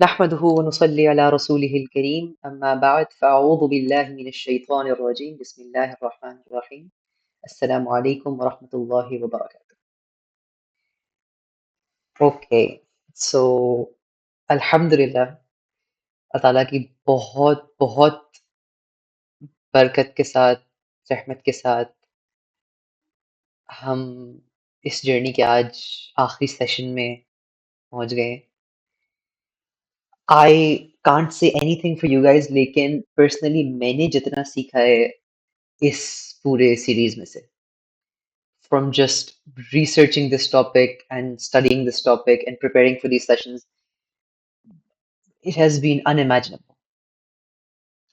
نحمده ونصلي على رسوله الكريم أما بعد فأعوذ بالله من الشيطان الرجيم بسم الله الرحمن الرحيم السلام عليكم ورحمة الله وبركاته. Okay, so अल्हम्दुलिल्लाह अल्लाह ताला की बहुत बहुत बरकत के साथ रहमत के साथ हम इस जर्नी के आज आखिरी सेशन में पहुंच गए. I can't say anything for you guys, लेकिन personally मैंने जितना सीखा है इस पूरे सीरीज में से, from just researching this topic and studying this topic and preparing for these sessions, it has been unimaginable.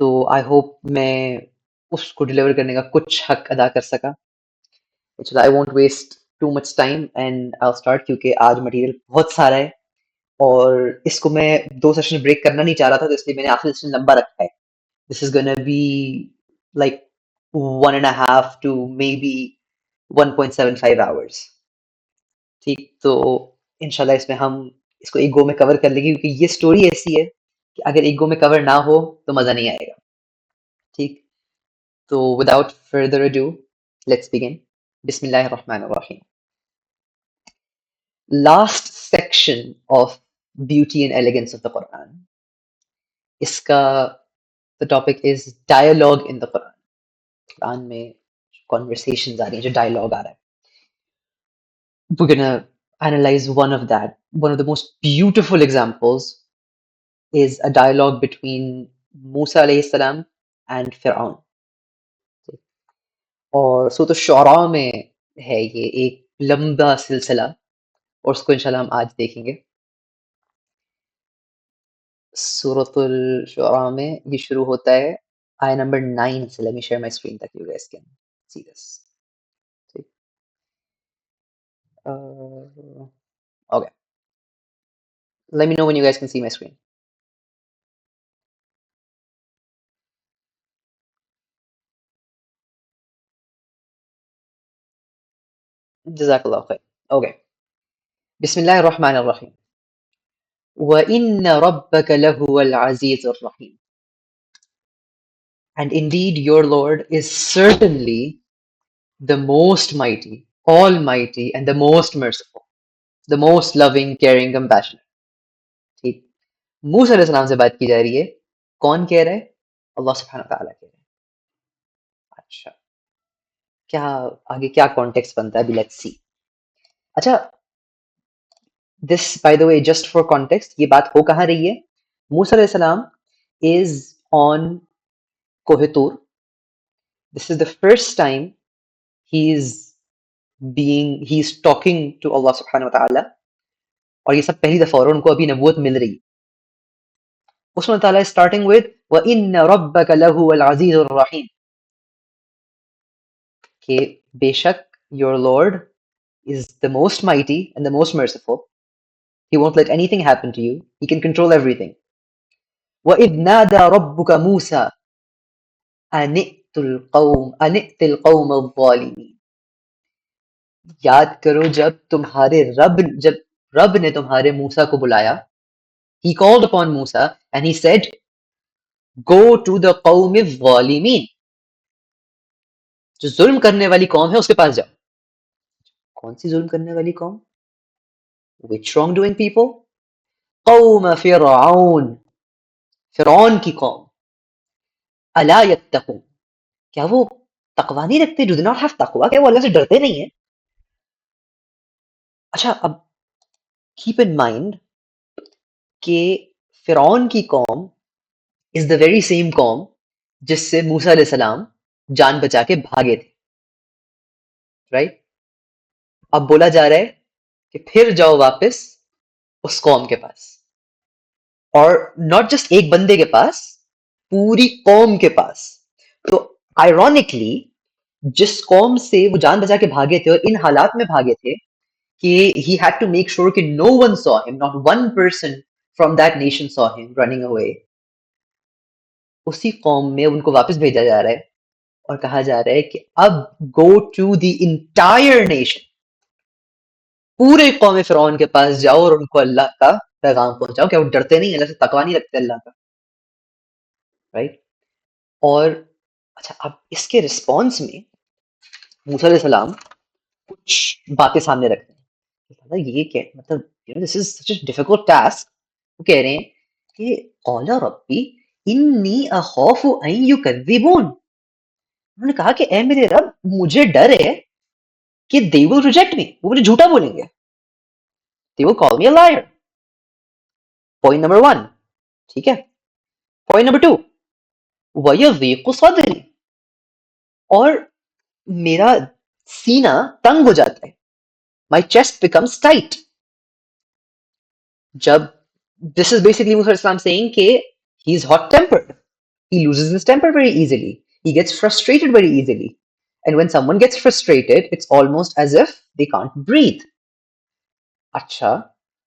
तो I hope मैं उसको डिलीवर करने का कुछ हक अदा कर सका. So I won't waste too much time and I'll start क्योंकि आज मटेरियल बहुत सारा है और इसको मैं 2 सेशन ब्रेक करना नहीं चाह रहा था, तो इसलिए मैंने आखिरी सेशन लंबा रखा है. This is gonna be like 1.5 to maybe 1.75 hours. ठीक, तो इंशाल्लाह इसमें हम इसको एक गो में कवर कर लेंगे क्योंकि ये स्टोरी ऐसी है कि अगर एक गो में कवर ना हो तो मजा नहीं आएगा. ठीक, तो without further ado let's begin. बिस्मिल्लाहिर रहमानिर रहीम. Last section of beauty and elegance of the Quran. इसका the topic is dialogue in the Quran. कुरान में कॉन्वर्सेशंस आ रही हैं, जो डायलॉग आ रहा है. We're gonna analyze one of that. One of the most beautiful examples is a dialogue between Musa alayhi salam and Fir'aun. और सूरत शुअरा में है ये एक लंबा सिलसिला और उसको इंशाल्लाह हम आज देखेंगे. सूरतुल शुअरा में ये शुरू होता है आय नंबर 9 से. Let me share my screen ताकि you guys can see this. ठीक. Okay. Let me know when you guys can see my screen. Jazakallah khair. Okay. Bismillahir Rahmanir Rahim. وَإِنَّ رَبَّكَ لَهُوَ الْعَزِيزُ الرَّحِيمُ. And indeed your Lord is certainly the most mighty, almighty, and the most merciful, the most loving, caring, compassionate. ठीक, मूसा अलैहिस्सलाम से बात की जा रही है. कौन कह रहा है? अल्लाह सुब्हानहू व तआला कह रहे हैं. अच्छा, क्या आगे क्या कॉन्टेक्स्ट बनता है अभी लेट्स सी. अच्छा, this by the way just for context, ये बात हो कहाँ रही है? मूसा अलैहिस्सलाम इज ऑन कोहितूर. This is the first time he's talking to Allah subhanahu wa ta'ala और ये सब पहली दफा और उनको अभी नबूवत मिल रही. उसमें ताला is starting with وَإِنَّ رَبَّكَ لَهُوَ الْعَزِيزُ الرَّحِيمُ. कि बेशक your Lord is the most mighty and the most merciful. He won't let anything happen to you. He can control everything. وَإِذْ نَادَى رَبُّكَ مُوسَى أَنِ ائْتِ الْقَوْمَ الظَّالِمِينَ. याद करो जब रब ने तुम्हारे मूसा को बुलाया. He called upon Musa and he said, "Go to the qawm al-zalimin." जो जुल्म करने वाली कौम है उसके पास जाओ. कौन सी जुल्म करने वाली कौम? Which wrongdoing people? qawm फिरऔन, फिरौन की कौम. अला यत्तकून, क्या वो तकवा नहीं रखते? Do they not have तकवा? क्या वो अल्लाह से डरते नहीं है? अच्छा, अब keep in mind कि फिरौन की कौम is the very same कौम जिससे मूसा अलैहिस्सलाम जान बचा के भागे थे. राइट? अब बोला जा रहा है कि फिर जाओ वापस उस कौम के पास, और नॉट जस्ट एक बंदे के पास, पूरी कौम के पास. तो आयरॉनिकली जिस कौम से वो जान बचा के भागे थे और इन हालात में भागे थे कि he had to make sure कि no one saw him, not one person from that nation saw him running away, उसी कौम में उनको वापस भेजा जा रहा है और कहा जा रहा है कि अब go to the entire nation, पूरे कौम फिरौन के पास जाओ और उनको अल्लाह का पैगाम पहुंचाओ, क्या वो डरते नहीं, अल्लाह से तकवा नहीं रखते अल्लाह का, राइट? और अच्छा, अब इसके रिस्पॉन्स में मूसा अलैहिस्सलाम कुछ बातें सामने रखते हैं कि दादा ये क्या मतलब, this is such a difficult task. वो कह रहे हैं कि कौला रब्बी इन्नी अखौफु अन युकद्दिबून। उन्होंने कहा कि ए मेरे रब, मुझे डर है कि दे विल रिजेक्ट मी, वो मुझे झूठा बोलेंगे, दे will call me a lawyer. Point number one, ठीक है। पॉइंट नंबर टू, वयज़ीक़ु सदरी, और मेरा सीना तंग हो जाता है, माई चेस्ट बिकम्स टाइट। जब दिस इज बेसिकली मूसा इस्लाम सेइंग कि he is hot tempered, he loses his temper very easily, he gets frustrated very easily, and when someone gets frustrated it's almost as if they can't breathe. अच्छा,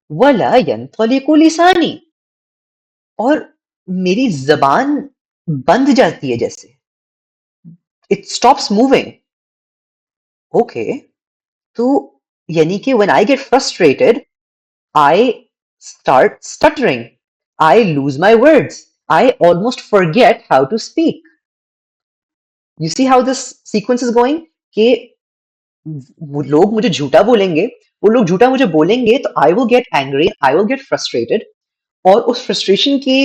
वला यंतलिकु लिसानी, और मेरी जबान बंध जाती है जैसे, it stops moving. ओके, तो यानी कि when I get frustrated I start stuttering, I lose my words, I almost forget how to speak. You see how this sequence is going, कि वो लोग मुझे झूठा बोलेंगे, वो लोग झूठा मुझे बोलेंगे तो I will get angry, I will get frustrated, और उस फ्रस्ट्रेशन की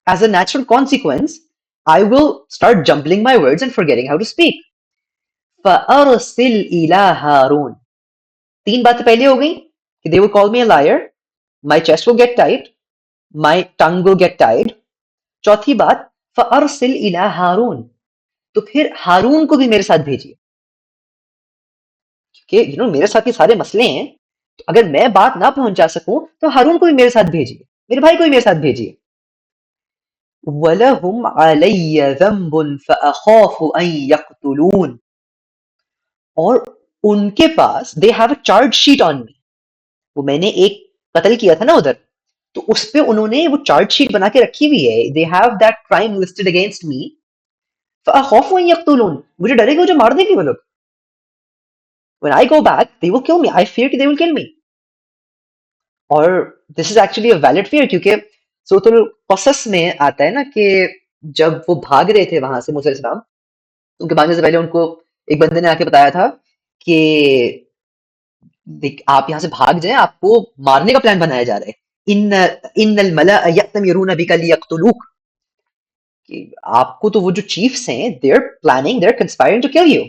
as a natural consequence I will start jumbling my words and forgetting how to speak. फअरसिल इला हारून, तीन बातें पहले हो गई कि they will call me a liar, my chest will get tight, my tongue will get tight. चौथी बात, फअरसिल इला हारून, तो फिर हारून को भी मेरे साथ भेजिए, कि मेरे साथ ये सारे मसले हैं, तो अगर मैं बात ना पहुंचा सकूं तो हारून को भी मेरे साथ भेजिए, मेरे भाई को भी मेरे साथ भेजिए। वलहुम अलैय ज़ंबुन फअखाफु अन यक़्तुलून, और उनके पास they have a charge sheet on me, वो मैंने एक कत्ल किया था ना उधर, तो उस पे उन्होंने वो चार्ज शीट बना के रखी हुई है, they have that crime listed against me, फअखाफु अन यक़्तुलून, मुझे डर है कि मुझे मार देंगे वो लोग, when I go back they will kill me, I fear कि दे विल किल मी। और this is actually a valid fear, क्योंकि सूरतुल क़सस में आता है ना कि जब वो भाग रहे थे वहां से मूसा अलैहिस्सलाम, उनके भागने से पहले उनको एक बंदे ने आके बताया था कि आप यहाँ से भाग जाएं, आपको मारने का प्लान बनाया जा रहा है, इन्नल मला यअतमिरून बिका लियक्तुलूक, कि आपको तो वो जो चीफ्स हैं they are planning, they are conspiring to kill you.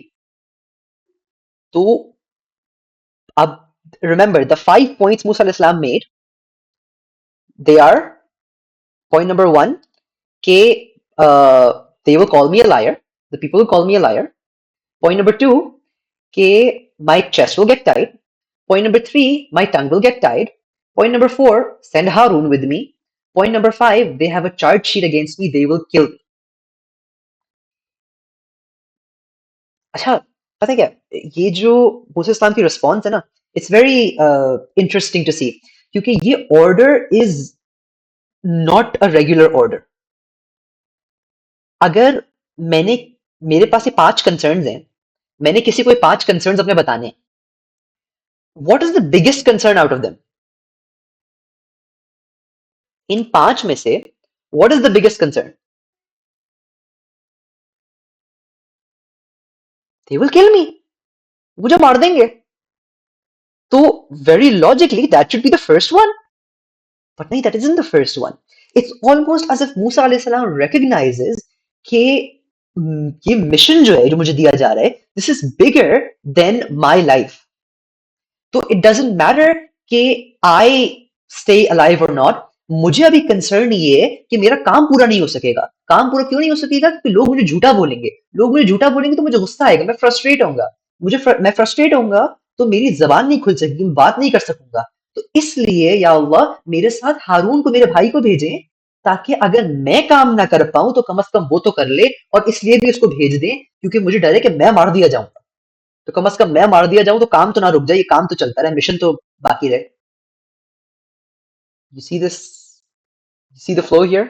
तो अब रिमेंबर द 5 points मूसा अलैहिस्सलाम made, they are point number one के they will call me a liar, the people will call me a liar. Point number two, ke my chest will get tight. Point number three, my tongue will get tied. Point number four, send Harun with me. Point number five, they have a charge sheet against me, they will kill me. अच्छा, पता है क्या, ये जो मूसा इस्लाम की response है ना, it's very interesting to सी, क्योंकि ये order is not a regular order. अगर मैंने मेरे पास ये 5 कंसर्न्स हैं, मैंने किसी को ये 5 कंसर्न्स अपने बताने हैं, what is the biggest concern out of them? इन 5 में से what is the biggest concern? They will kill me, मुझे मार देंगे, तो very logically that should be the first one, but नहीं, that isn't the first one. It's almost as if मूसा अलैहि सलाम रिकॉग्नाइजेस कि ये मिशन जो है, जो मुझे दिया जा रहा है, this is bigger than my life. तो इट डजेंट मैटर कि आई स्टे अलाइव और नॉट, मुझे अभी कंसर्न ये है कि मेरा काम पूरा नहीं हो सकेगा। काम पूरा क्यों नहीं हो सकेगा? क्योंकि लोग मुझे झूठा बोलेंगे, लोग मुझे झूठा बोलेंगे तो मुझे गुस्सा आएगा, मैं फ्रस्ट्रेट होऊंगा, मैं फ्रस्ट्रेट होऊंगा तो मेरी जबान नहीं खुल सकेगी, मैं बात नहीं कर सकूंगा। तो इसलिए या अल्लाह मेरे साथ हारून को, मेरे भाई को भेजें, ताकि अगर मैं काम ना कर पाऊं तो कम से कम वो तो कर ले, और इसलिए भी उसको भेज दें क्योंकि मुझे डर है कि मैं मार दिया जाऊंगा, तो कम से कम मैं मार दिया जाऊं तो काम तो ना रुक जाए, ये काम तो चलता रहे, मिशन तो बाकी रहे। You see this, you see the flow here.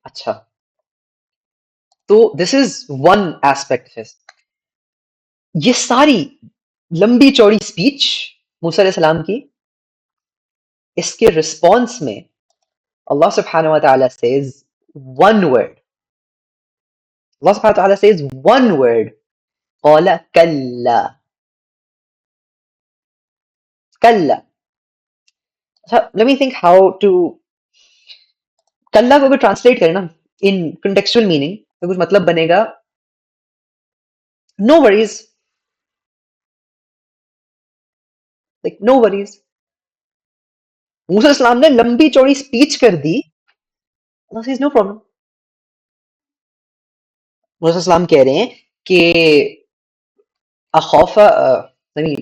अच्छा, तो दिस इज वन एस्पेक्ट है, ये सारी लंबी चौड़ी स्पीच मूसा अलैहि सलाम की, इसके रिस्पॉन्स में Allah subhanahu wa ta'ala says one word. Allah subhanahu wa ta'ala says one word. Qala kalla. Kalla. So let me think how to कल्ला को अगर ट्रांसलेट करें ना इन contextual meaning तो कुछ मतलब बनेगा no worries, like no worries. मूसा इस्लाम ने लंबी चौड़ी स्पीच कर दी. Allah says no problem. मूसा इस्लाम कह रहे हैं कि अखौफ let me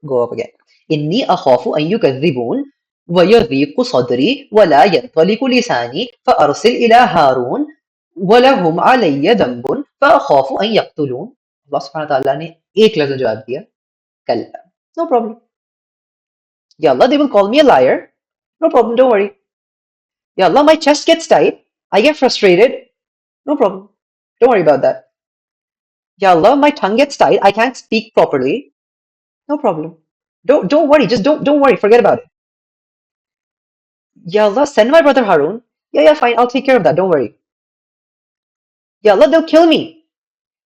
go up again. इन्नी अखौफु अन युकज़्ज़िबून वयज़ीक़ु सदरी वला यंतलिकु लिसानी फअरसिल इला हारून वलहुम अलय्य ज़ंबुन फअखौफु अन यक़्तुलून. अल्लाह सुब्हानहू व तआला ने एक लफ्ज़ में जवाब दिया कल्ला. No problem. या अल्लाह they will call me a liar. No problem, don't worry. Ya Allah, my chest gets tight. I get frustrated. No problem. Don't worry about that. Ya Allah, my tongue gets tight. I can't speak properly. No problem. Don't worry. Just don't worry. Forget about it. Ya Allah, send my brother Harun. Yeah, fine. I'll take care of that. Don't worry. Ya Allah, they'll kill me.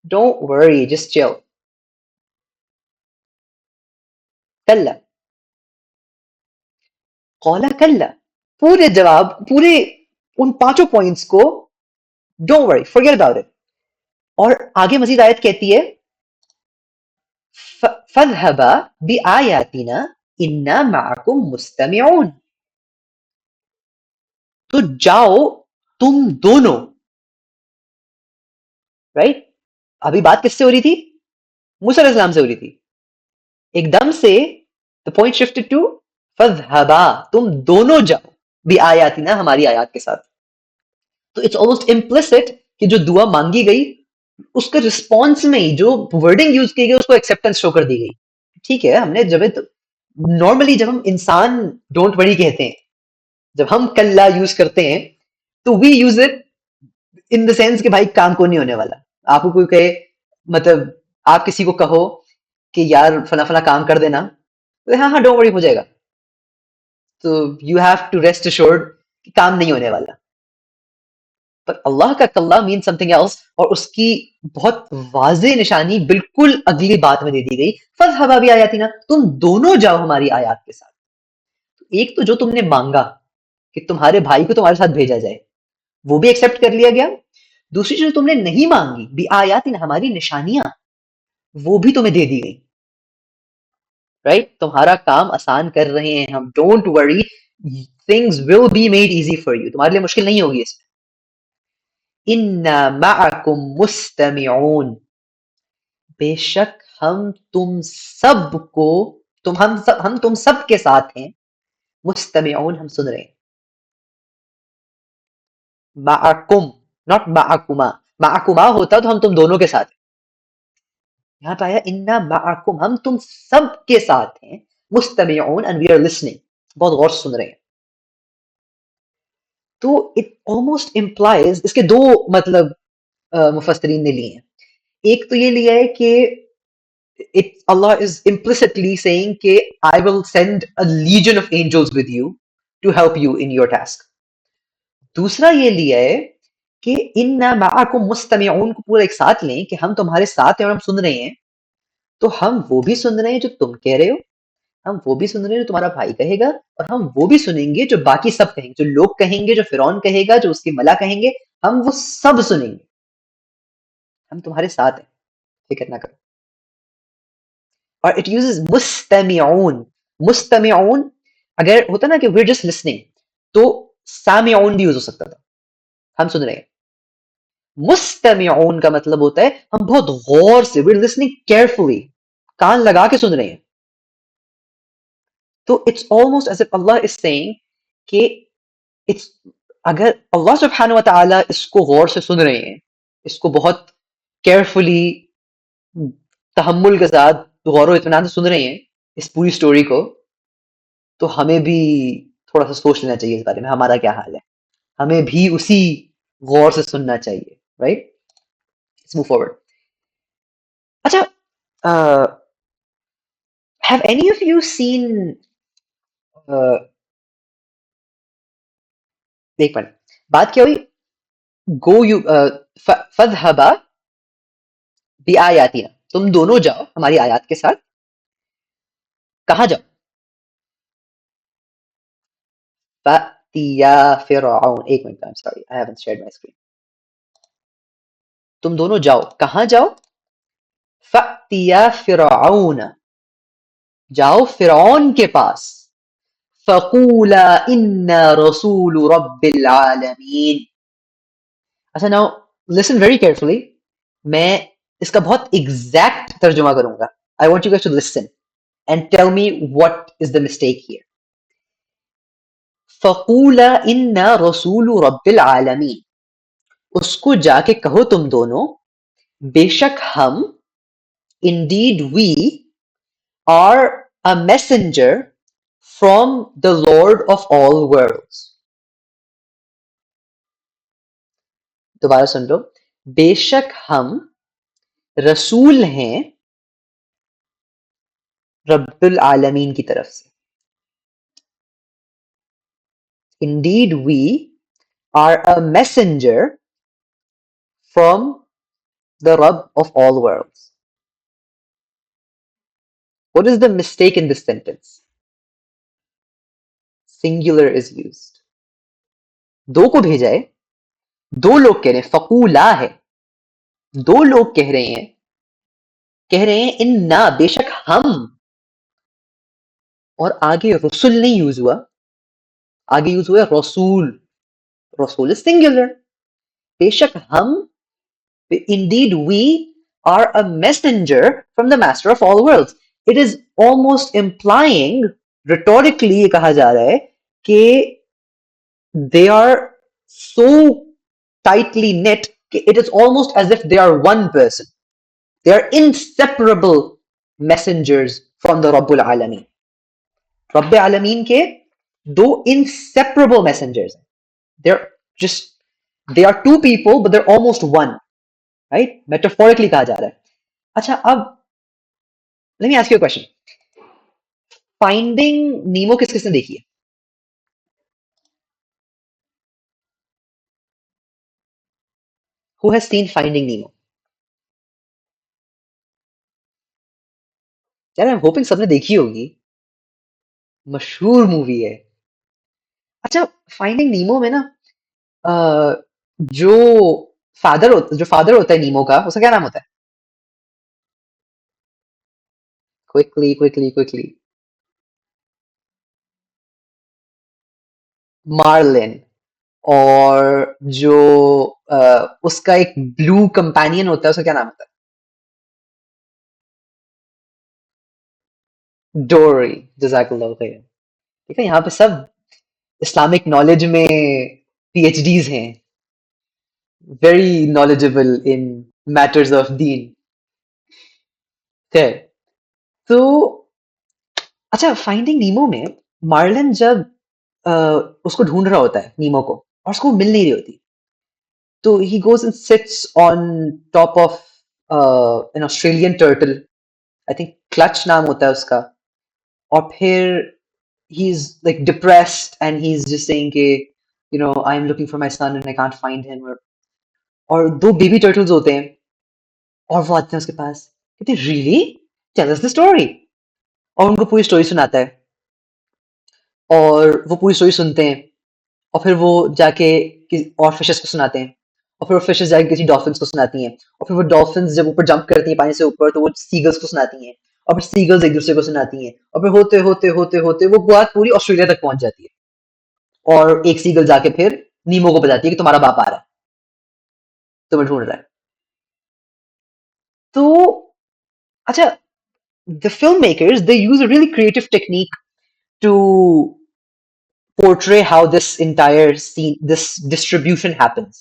Don't worry. Just chill. Kalla. Qala kalla. पूरे जवाब पूरे उन पांचों points को don't worry forget about it. और आगे मजीद आयत कहती है फज़हबा बिआयातिना इन्ना मअकुम मुस्तमिऊन. तो जाओ तुम दोनों. राइट. अभी बात किससे हो रही थी? मूसा अलैहिस्सलाम से हो रही थी. एकदम से द पॉइंट शिफ्टेड टू फज़हबा. तुम दोनों जाओ बिआयातिना हमारी आयत के साथ. तो इट्स ऑलमोस्ट इम्प्लिसिट कि जो दुआ मांगी गई उसके रिस्पॉन्स में ही जो वर्डिंग यूज की गई उसको एक्सेप्टेंस शो कर दी गई. ठीक है, हमने जब नॉर्मली जब हम इंसान डोंट वरी कहते हैं, जब हम कल्ला यूज करते हैं तो we use it in the sense कि भाई काम को नहीं होने वाला. आपको कोई कहे, मतलब आप किसी को कहो कि यार फला फला काम कर देना, तो हाँ हाँ डोंट वरी हो जाएगा. तो you have to rest assured कि काम नहीं होने वाला. पर अल्लाह का कल्ला मीन समथिंग एल्स. और उसकी बहुत वाज़ेह निशानी बिल्कुल अगली बात में दे दी गई. फज़हबा बिआयातिना, तुम दोनों जाओ हमारी आयत के साथ. एक तो जो तुमने मांगा कि तुम्हारे भाई को तुम्हारे साथ भेजा जाए, वो भी एक्सेप्ट कर लिया गया. दूसरी जो तुमने नहीं मांगी बिआयातिना हमारी निशानियां, वो भी तुम्हें दे दी गई. राइट. तुम्हारा काम आसान कर रहे हैं हम. Don't worry, things will be made easy for you. तुम्हारे लिए मुश्किल नहीं होगी इसमें. इन्ना मअकुम मुस्तमिऊन. बेशक हम तुम सबको हम तुम सब के साथ हैं. मुस्तमिऊन, हम सुन रहे हैं. मअकुम, नॉट मअकुमा. मअकुमा होता तो हम तुम दोनों के साथ हैं. यहाँ पे आया इन्ना मअकुम, हम तुम सब के साथ हैं. मुस्तमिऊन, एंड वी आर लिसनिंग. बहुत गौर से सुन रहे हैं. तो इट ऑलमोस्ट इम्प्लाइज, इसके दो मतलब मुफस्सिरीन ने लिए हैं. एक तो ये लिया है कि Allah is implicitly saying कि I will send a legion of angels with you to help you in your task. दूसरा ये लिया है कि इन्ना मअकुम मुस्तमिऊन को पूरा एक साथ लें कि हम तुम्हारे साथ हैं और हम सुन रहे हैं. तो हम वो भी सुन रहे हैं जो तुम कह रहे हो, हम वो भी सुन रहे हैं जो तुम्हारा भाई कहेगा, और हम वो भी सुनेंगे जो बाकी सब कहेंगे. जो लोग कहेंगे, जो फिरौन कहेगा, जो उसके मला कहेंगे, हम वो सब सुनेंगे. हम तुम्हारे साथ हैं, फिक्र ना करो. और इट यूजेस मुस्तमिऊन. मुस्तमिऊन अगर होता ना कि वी जस्ट लिसनिंग, तो सामिऊन भी यूज हो सकता था. हम सुन रहे हैं. मुस्तमिऊन का मतलब होता है हम बहुत गौर से, वी लिसनिंग केयरफुली, कान लगा के सुन रहे हैं. तो इट्स ऑलमोस्ट एज इफ अल्लाह इज सेइंग कि इट्स, अगर अल्लाह सुब्हानहू व तआला इसको गौर से सुन रहे हैं, इसको बहुत केयरफुली, तहम्मुल के साथ, गौर इत्मीनान से सुन रहे हैं इस पूरी स्टोरी को, तो हमें भी थोड़ा सा सोच लेना चाहिए इस बारे में, हमारा क्या हाल है. हमें भी उसी गौर से सुनना चाहिए. राइट. Let's move forward. अच्छा, have any of you seen एक मिनट, बात क्या हुई? गो यू फदहबा बी आयातिना, तुम दोनों जाओ हमारी आयात के साथ। कहाँ जाओ? फतिया फिरऔन, एक minute, I am sorry, I haven't shared my screen. तुम दोनों जाओ, कहाँ जाओ? फतिया फिरऔन, जाओ फिरौन के पास। फकूला इन्ना रसूल रब्बिल आलमीन। अच्छा, नाउ लिसन वेरी केयरफुली। मैं इसका बहुत एग्जैक्ट तर्जुमा करूंगा। I want you guys to listen and tell me what is the mistake here. फकूला इन्ना रसूल रब्बिल आलमीन, उसको जाके कहो तुम दोनों, बेशक हम, indeed we, are a messenger from the Lord of all worlds. दोबारा सुन लो। बेशक हम रसूल हैं रब्बुल आलमीन की तरफ से। Indeed we are a messenger from the रब of all worlds. What is the mistake in this sentence? Singular is used. दो को भेजा है, दो लोग कह रहे हैं, फकूला है, दो लोग कह रहे हैं इन्ना, बेशक हम, और आगे रसुल नहीं यूज हुआ, आगे यूज हुआ रसूल। रसूल इज सिंगुलर। बेशक हम, indeed we are a messenger from the master of all worlds. It is almost implying, rhetorically ये कहा जा रहा है कि they are so tightly knit, it is almost as if they are one person. They are inseparable messengers from the Rabbul Alameen. Rabb Alameen के दो inseparable messengers हैं. They're just, they are two people but they're almost one, right? Metaphorically कहा जा रहा है. अच्छा, अब let me ask you a question. Finding Nemo किस किसने देखी है? Who has seen Finding Nemo? यार, I'm hoping सबने देखी होगी, मशहूर मूवी है. अच्छा, फाइंडिंग नीमो में ना, अ, जो जो फादर होता है नीमो का, उसका क्या नाम होता है? Quickly quickly quickly. मार्लिन। और जो उसका एक ब्लू कंपेनियन होता है, उसका क्या नाम होता है? डोरी। जज़ाकल्लाह खैर। ठीक है, यहाँ पे सब इस्लामिक नॉलेज में पीएचडीज हैं, very knowledgeable in matters of दीन। खैर, तो अच्छा, फाइंडिंग नीमो में मार्लिन जब अ, उसको ढूंढ रहा होता है नीमो को, और उसको मिल नहीं रही होती, तो he goes and sits on top of an Australian turtle, I think Crush नाम होता है उसका, और फिर he is like depressed and he is just saying कि you know I am looking for my son and I can't find him, और दो baby turtles होते हैं, और वो आते हैं उसके पास, कहते हैं really, tell us the story, और उनको पूरी स्टोरी सुनाता है, और वो पूरी स्टोरी सुनते हैं, और फिर वो जाके और फिशेस को सुनाते हैं, और फिर वो फिशेस जाके किसी डॉल्फिन्स को सुनाती हैं, और फिर वो डॉल्फिन्स जब ऊपर जंप करती हैं पानी से ऊपर, तो वो सीगल्स को सुनाती हैं, और फिर सीगल्स एक दूसरे को सुनाती हैं, और फिर होते होते होते होते वो बात पूरी ऑस्ट्रेलिया तक पहुंच जाती है, और एक सीगल जाके फिर नीमो को बताती है कि तुम्हारा बाप आ रहा है, तुम्हें ढूंढ रहा है। तो अच्छा, the filmmakers, they use a really creative technique to portray how this entire scene, this distribution happens,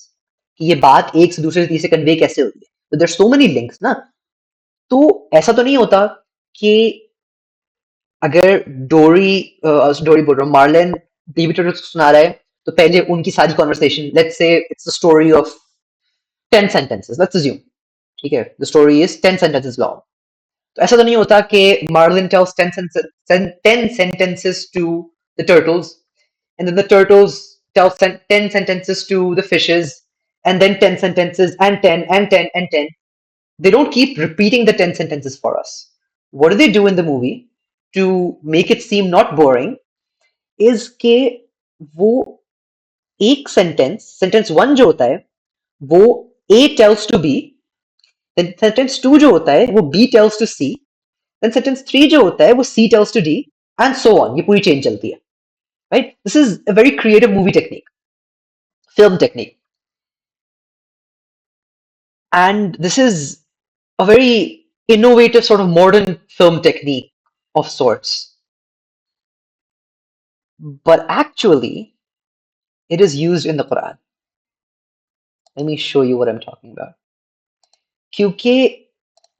कि ये बात एक से दूसरे से तीसरे कन्वे कैसे होती है, तो देयर सो मेनी लिंक्स ना, तो ऐसा तो नहीं होता कि अगर डोरी डोरी बोल रहा हूँ, मार्लिन बेबी टर्टल्स को सुना रहा है, तो पहले उनकी सारी conversation, let's say it's the story of 10 sentences, let's assume, ठीक है, the story is 10 sentences long, तो ऐसा तो नहीं होता कि Marlin tales 10 sentences to the turtles, and then the turtles tell 10 sentences to the fishes, and then 10 sentences, and 10, and 10, and 10. They don't keep repeating the 10 sentences for us. What do they do in the movie to make it seem not boring? Is कि वो एक sentence one जो होता है वो A tells to B, then sentence two जो होता है वो B tells to C, then sentence three जो होता है वो C tells to D, and so on. ये पूरी चेन चलती है, right? This is a very creative movie technique, film technique, and this is a very innovative sort of modern film technique of sorts. But actually, it is used in the Quran. Let me show you what I'm talking about. क्योंकि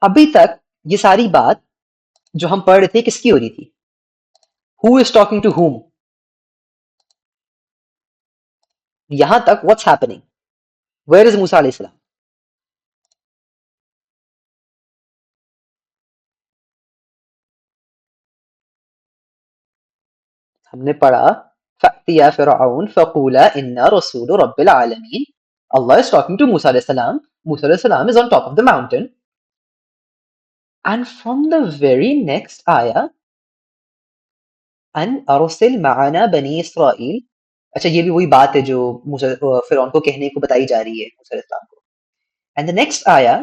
अभी तक ये सारी बात जो हम पढ़ रहे थे किसकी हो रही थी? Who is talking to whom? यहां तक what's happening? Where is Musa alayhi salam? हमने पढ़ा फअतिया फिरऔन फक़ूला इन्ना रसूल रब्बिल आलमीन. Allah is talking to Musa alayhi salam. Musa alayhi salam is on top of the mountain. And from the very next ayah, अन अरसिल मआना बनी Israel. अच्छा, ये भी वही बात है जो मूसा फिरौन को कहने को बताई जा रही है मूसा अलैहि सलाम को. एंड द नेक्स्ट आया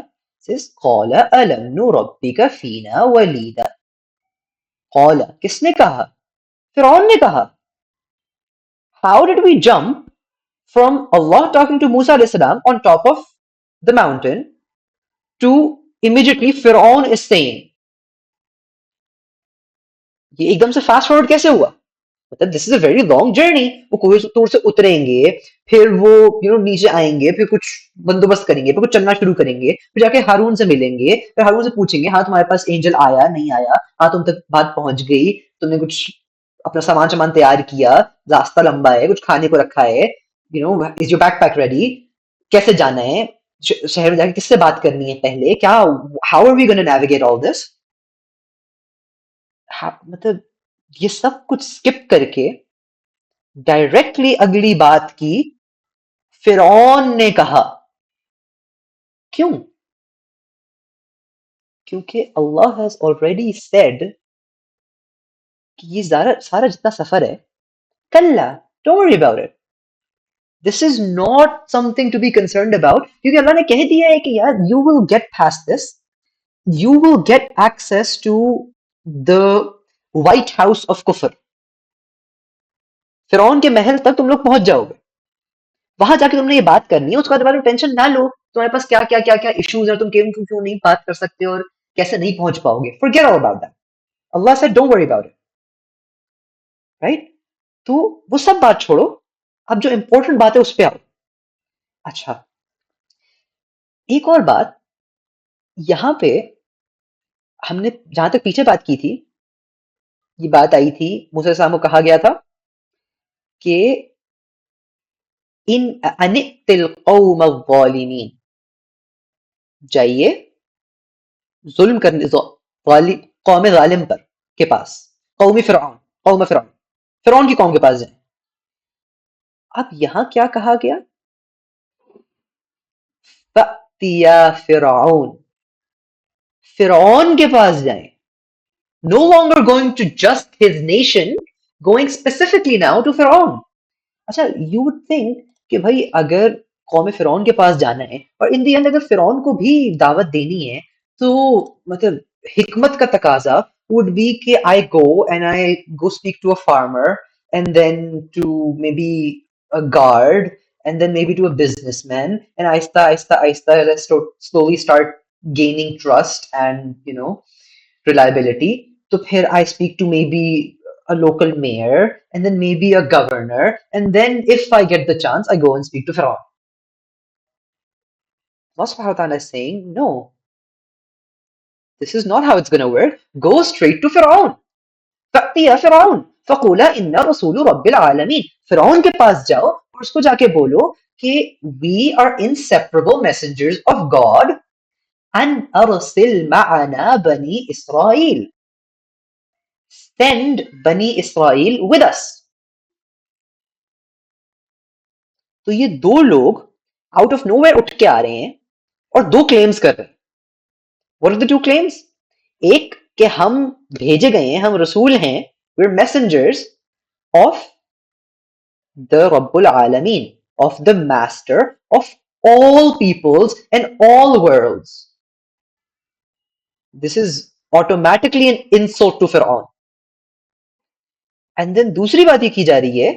says qala alam nurabbika fina walida. qala किसने कहा? फिरौन ने कहा. How did we jump from Allah talking to Musa alayhi salam on top of the mountain to immediately Firaun is saying? ये एकदम से fast forward कैसे हुआ? मतलब this is a very long journey. वो कोई तौर से उतरेंगे, फिर वो नीचे आएंगे, फिर कुछ बंदोबस्त करेंगे, फिर कुछ चलना शुरू करेंगे, फिर जाके हारून से मिलेंगे, फिर हारून से पूछेंगे हाँ तुम्हारे पास एंजल आया नहीं आया, हाँ तुम तक बात पहुंच गई, तुमने कुछ अपना सामान सामान तैयार किया, रास्ता लंबा है, कुछ खाने को रखा है, इज योर बैकपैक रेडी, कैसे जाना है, शहर में जाके किससे बात करनी है पहले, क्या, how are we gonna navigate all this. मतलब ये सब कुछ स्किप करके डायरेक्टली अगली बात की फिरौन ने कहा. क्यों? क्योंकि अल्लाह हैज ऑलरेडी सेड कि ये सारा सारा जितना सफर है, कल्ला, don't worry about it, this is not something to be concerned about. क्योंकि अल्लाह ने कह दिया है कि यार you will get past this, you will get access to the white house of कुफर. फिरौन के महल तक तुम लोग पहुंच जाओगे. वहां जाके तुमने ये बात करनी है, उसके बाद टेंशन ना लो तुम्हारे पास क्या क्या क्या क्या इश्यूज है, तुम क्यों नहीं बात कर सकते और कैसे नहीं पहुंच पाओगे. Forget all about that. Allah said don't worry about it, right? तो वो सब बात छोड़ो, अब जो इंपॉर्टेंट बात है उस पर आओ. अच्छा, एक और बात यहां पे हमने जहां तक पीछे बात की थी, ये बात आई थी मूसा अलैहि सलाम को कहा गया था कि इन अनितिल कौम ज़ालिमीन, जाइए जुल्म करने कौम जालिम पर के पास, कौम फिरौन की कौम के पास जाए. अब यहां क्या कहा गया? फअतिया फिरौन, फिरौन के पास जाएं. No longer going to just his nation, going specifically now to फिरौन. अच्छा, यू वुड थिंक कि भाई अगर कौम फिरौन के पास जाना है और इन दी एंड अगर फिरौन को भी दावत देनी है, तो मतलब हिकमत का तकाजा वुड बी कि I go and I go speak to a farmer and then to maybe a guard and then maybe to a businessman and आहिस्ता आहिस्ता आहिस्ता slowly start gaining trust and reliability. तो फिर I speak to maybe a local mayor and then maybe a governor, and then if I get the chance I go and speak to Pharaoh. Allah subhanahu wa ta'ala is saying no, this is not how it's going to work. Go straight to Pharaoh. فَأْتِيَا فِرْعَوْنَ فَقُولَا إِنَّا رَسُولُ رَبِّ الْعَالَمِينَ. फिरौन के पास जाओ और उसको जाके बोलो कि we are inseparable messengers of God and أرسل معنا بني إسرائيل. Send Bani Israel with us. तो ये दो लोग आउट ऑफ नोवेयर उठ के आ रहे हैं और दो क्लेम्स कर रहे हैं. What are the two claims? एक कि हम भेजे गए हैं, हम रसूल हैं, we are messengers of the Rabbul Alameen, of the Master of all peoples and all worlds. This is automatically an insult to Fir'aun. And then दूसरी बात ये की जा रही है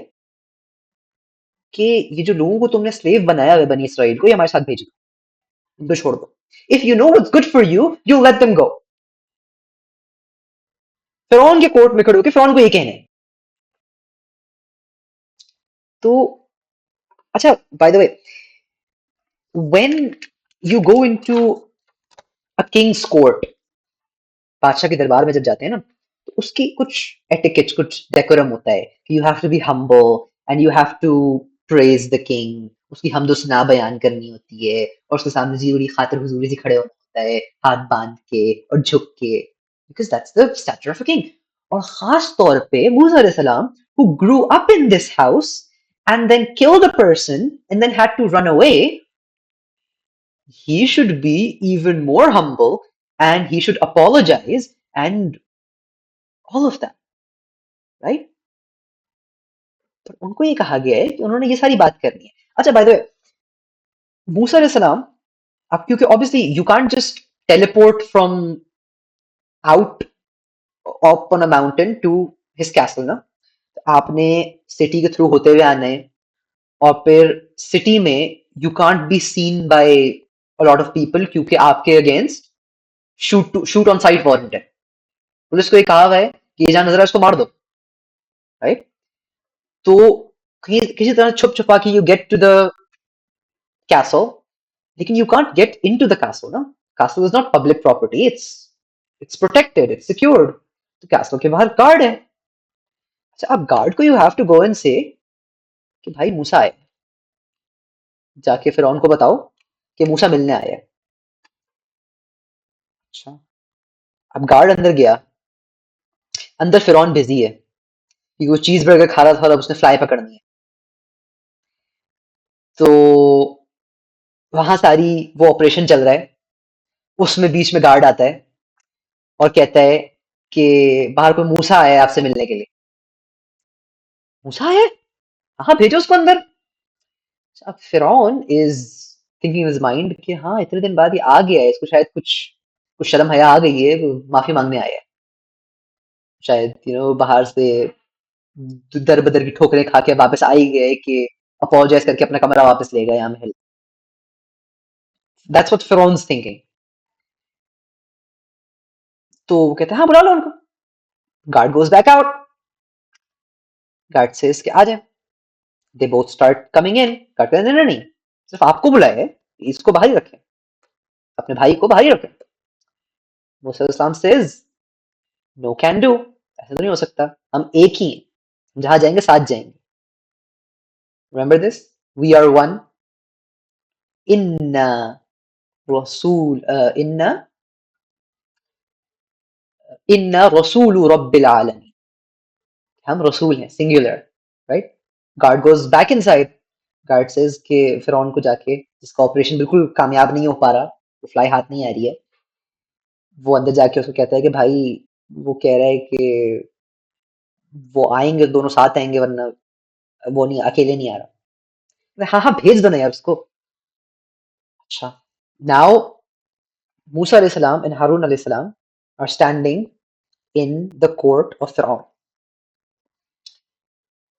कि ये जो लोगों को तुमने स्लेव बनाया है बनी इसराइल को, ये हमारे साथ भेज दो, इनको छोड़ दो. If you know what's good for you, you let them go. फिरौन के कोर्ट में खड़े होकर फिरौन को ये कहना है. तो अच्छा, by the way, when you go into a king's court, बादशाह के दरबार में जब जाते हैं ना, तो उसकी कुछ एटिकेट्स, कुछ डेकोरम होता है कि you have to be humble and you have to praise the king. उसकी हमदो सना बयान करनी होती है और उसके सामने जी बड़ी खातिर हुजूरी से खड़े होना होता है, हाथ बांध के और झुक के, because that's the stature of a king. और खास तौर पे मूसा अलैहिस्सलाम who grew up in this house and then killed a person and then had to run away, he should be even more humble and he should apologize and all of that, right? तो उनको ये कहा गया है कि उन्होंने ये सारी बात करनी है. अच्छा, बाय द वे, मूसा अलैहिस्सलाम, अब क्योंकि obviously you can't just teleport from out up on a mountain to his castle ना. आपने सिटी के थ्रू होते हुए आना है और फिर सिटी में you can't be seen by a lot of people क्योंकि आपके against shoot on sight warrant है. पुलिस को ये कहा हुआ है कि ये जहां नजर है उसको मार दो, राइट? तो कहीं किसी तरह छुप छुपा के you get to the castle, लेकिन you can't get into the castle ना. Castle is not public property, it's protected, it's secured. तो कैसल के बाहर गार्ड है. अच्छा, अब गार्ड को you have to go and say कि भाई मूसा आए, जाके फिरौन को बताओ कि मूसा मिलने आया है. अच्छा, अब गार्ड अंदर गया, अंदर फिरौन बिजी है क्योंकि वो चीज बर्गर खा रहा था और अब उसने फ्लाई पकड़नी है. तो वहां सारी वो ऑपरेशन चल रहा है, उसमें बीच में गार्ड आता है और कहता है कि बाहर कोई मूसा आया है आपसे मिलने के लिए. मूसा है? हाँ, भेजो उसको अंदर. अब फिरौन is thinking in his mind कि हाँ, इतने दिन बाद ये आ गया है, इसको शायद कुछ कुछ शर्म हया आ गई है, वो माफी मांगने आया है शायद, बाहर से दर बदर की ठोकरें खा के वापस आ ही गए कि अपोलोजाइज करके अपना कमरा वापस ले गया महल. दैट्स व्हाट फिरौन थिंकिंग. तो वो कहते हैं हाँ, बुला लो उनको. Guard goes back out. Guard से इसके आ जाए. They both start coming in. Guard कहते नहीं नहीं, सिर्फ आपको बुलाए है, इसको बाहर ही रखें, अपने भाई को बाहर ही रखें. मूसा अलैहिस्सलाम सेज नो कैन डू, ऐसा तो नहीं हो सकता, हम एक ही हैं, हम जहां जाएंगे साथ जाएंगे. Remember this, we are one. इन्ना रसूल इन्ना इन्ना रसूल रब्बिल आलमीन. हम रसूल हैं, singular, right? Guard goes back inside. Guard says कि फिरौन को जाके, जिसका ऑपरेशन बिल्कुल कामयाब नहीं हो पा रहा, वो फ्लाई हाथ नहीं आ रही है, वो अंदर जाके उसको कहता है कि भाई, वो कह रहा है कि वो आएंगे, दोनों साथ आएंगे, वरना वो नहीं, अकेले नहीं आ रहा. हाँ हाँ, भेज दो ना यार उसको. अच्छा, नाउ मूसा अलैहिस्सलाम and Harun अलैहिस्सलाम are standing in the court of Fir'aun.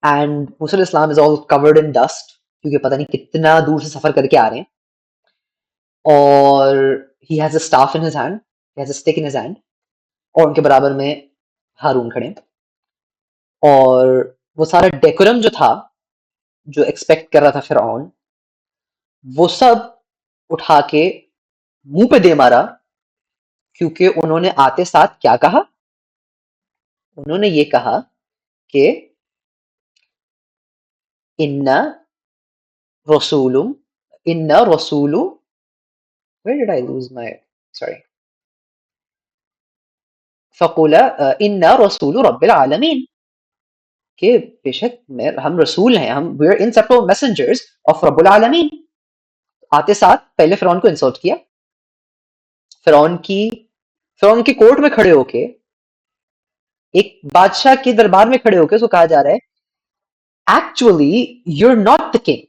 And मूसा अलैहिस्सलाम is all covered in dust क्योंकि पता नहीं कितना दूर से सफर करके आ रहे हैं. और he has a staff in his hand, he has a stick in his hand. और उनके बराबर में हारून खड़े हैं. और वो सारा डेकोरम जो था, जो एक्सपेक्ट कर रहा था फिरौन, वो सब उठा के मुंह पे दे मारा. क्योंकि उन्होंने आते साथ क्या कहा? उन्होंने ये कहा कि इन्ना रसूलुम इन्ना रसूलु, where did I lose my, sorry, फकुला इन्ना रसूलु रब्बिल आलमीन, कि बेशक हम रसूल हैं, हम we are inseparable messengers of रब्बुल आलमीन। आते साथ पहले फिरौन को इंसल्ट किया, फिरौन की फिरौन की कोर्ट में खड़े होके, एक बादशाह के दरबार में खड़े होके उसको कहा जा रहा है, actually you're not the king,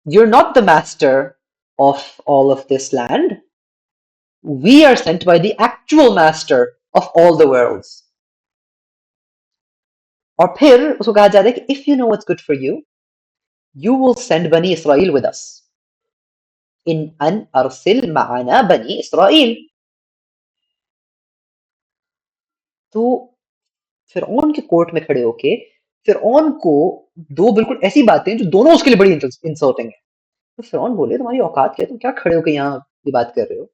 you're not the master of all of this land, we are sent by the actual master of all the worlds। और फिर उसको कहा जा रहा है कि if you know what's good for you, you will send Bani Israel with us, in an arsil ma'ana Bani Israel। तो फिरौन के कोर्ट में खड़े होके फिरौन को दो बिल्कुल ऐसी बातें जो दोनों उसके लिए बड़ी इंसल्टिंग है। तो फिरौन बोले तुम्हारी औकात क्या है, तुम क्या खड़े होके यहाँ ये बात कर रहे हो।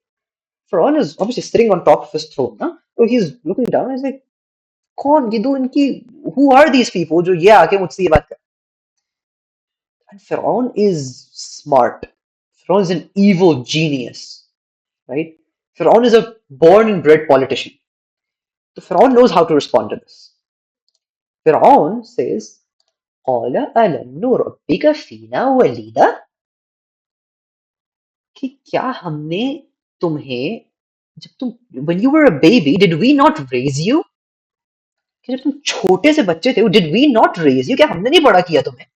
फिरौन is obviously sitting on top of his throne ना, तो he is looking down, is like कौन ये दो, इनकी हु आर दीस पीपल जो ये आके मुझसे ये बात कर। एंड फिरौन इज स्मार्ट, फिरौन is an evil genius, right. फिरौन is a born and bred politician, so Pharaoh knows how to respond to this. Pharaoh says, قال ألم نربك فينا وليدا, कि क्या हमने तुम्हें जब तुम when you were a baby did we not raise you, कि जब तुम छोटे से बच्चे थे did we not raise you, क्या हमने नहीं बड़ा किया तुम्हें।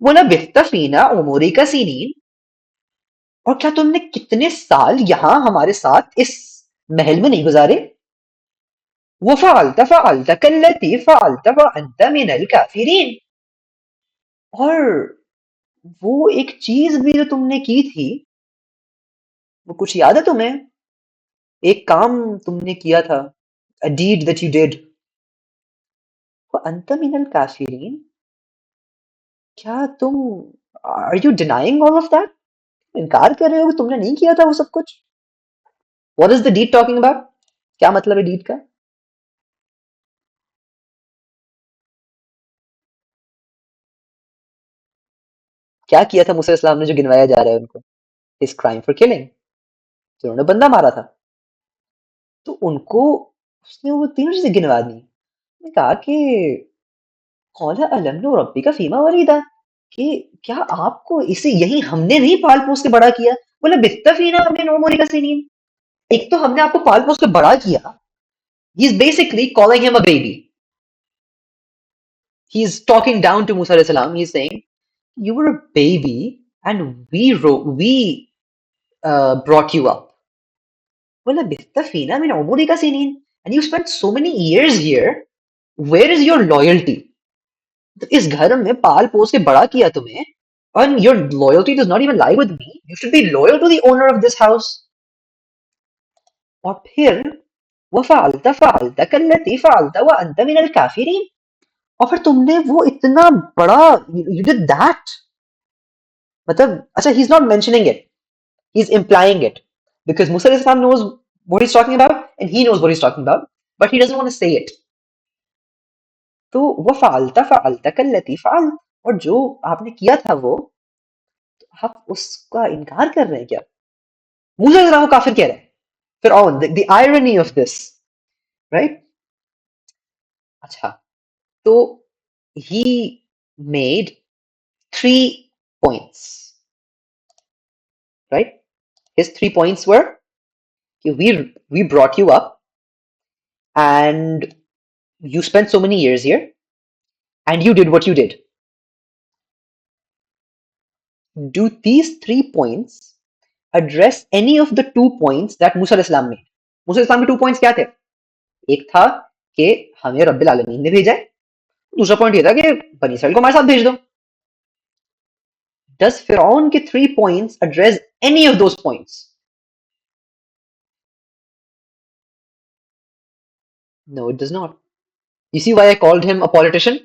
बोला बिफ्ता फीना उमूरी का सीनीन, और क्या तुमने कितने साल यहाँ हमारे साथ इस महल में नहीं गुजारे। वो फ़अलत कल्लती फ़अलत वअंत मिनल काफ़िरीन, और वो एक चीज भी जो तुमने की थी, वो कुछ याद है तुम्हें, एक काम तुमने किया था, a deed that you did, वअंत मिनल काफ़िरीन, क्या तुम are you denying all of that, इनकार कर रहे हो कि तुमने नहीं किया था वो सब कुछ। what is the deed talking about, क्या मतलब है डीड का। क्या किया था मूसा इस्लाम ने जो गिनवाया जा रहा है उनको, his crime for killing, जिन्होंने बंदा मारा था। तो उनको उसने वो तीनों चीजें गिनवा दी। उसने कहा कि कौला अलम नु रब्बी का फीमा वलीदा, कि क्या आपको इसे यही हमने नहीं पाल पोस के बड़ा किया। बोला बित्ता फीना हमने नो मोलिका सीनीन, एक तो हमने आपको पाल पोस के बड़ा किया, he is basically calling him a baby, he is talking down to मूसा अलैहि सलाम, he is saying you were a baby and we brought you up। बोला बित्ता फीना min umurika sinin, and you spent so many years here, where is your loyalty। तो इस घर में पाल पोस के बड़ा किया तुम्हें, and your loyalty does not even lie with me, you should be loyal to the owner of this house। और फिर वफ़अलत फ़अलत कल्लती फ़अलत वअंत मिनल काफ़िरीन, और फिर तुमने वो इतना बड़ा you did that, मतलब अच्छा he is not mentioning it, he is implying it, because Musa alayhi salam knows what he's talking about and he knows what he's talking about, but he doesn't want to say it। तो वफ़अलत फ़अलत कल्लती फ़अलत, और जो आपने किया था वो, आप उसका इनकार कर रहे हैं क्या। मूसा अलैहि सलाम को काफिर कह रहे हैं। फिर the irony of this, right. अच्छा, तो he made 3 points, right? His 3 points were कि we brought you up and you spent so many years here and you did what you did। Do these 3 points address any of the 2 points that Musa अलैहि सलाम made? मूसा अलैहि सलाम के 2 points क्या थे। एक था कि हमें रब्बिल आलमीन ने भेजा है, दूसरा पॉइंट ये था कि बनी इसराइल को हमारे साथ भेज दो। Does Firaun के 3 points address any of those points? No, it does not। You see why I called him a politician?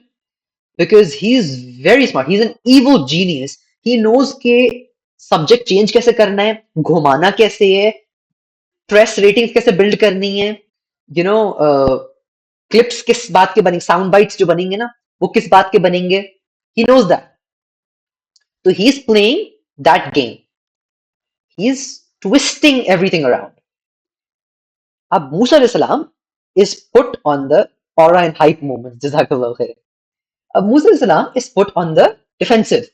Because he's very smart, he's an evil genius, he knows के subject change कैसे करना है, घुमाना कैसे है, press ratings कैसे build करनी है, यू नो क्लिप्स किस बात के बनेंगे, साउंड बाइट्स जो बनेंगे ना वो किस बात के बनेंगे, he knows that। तो he is playing that game, he is twisting everything around। अब मूसा अलैहि सलाम is put on the aura and hype moments. Jazakallah khair. अब मूसा सलाम is put on the defensive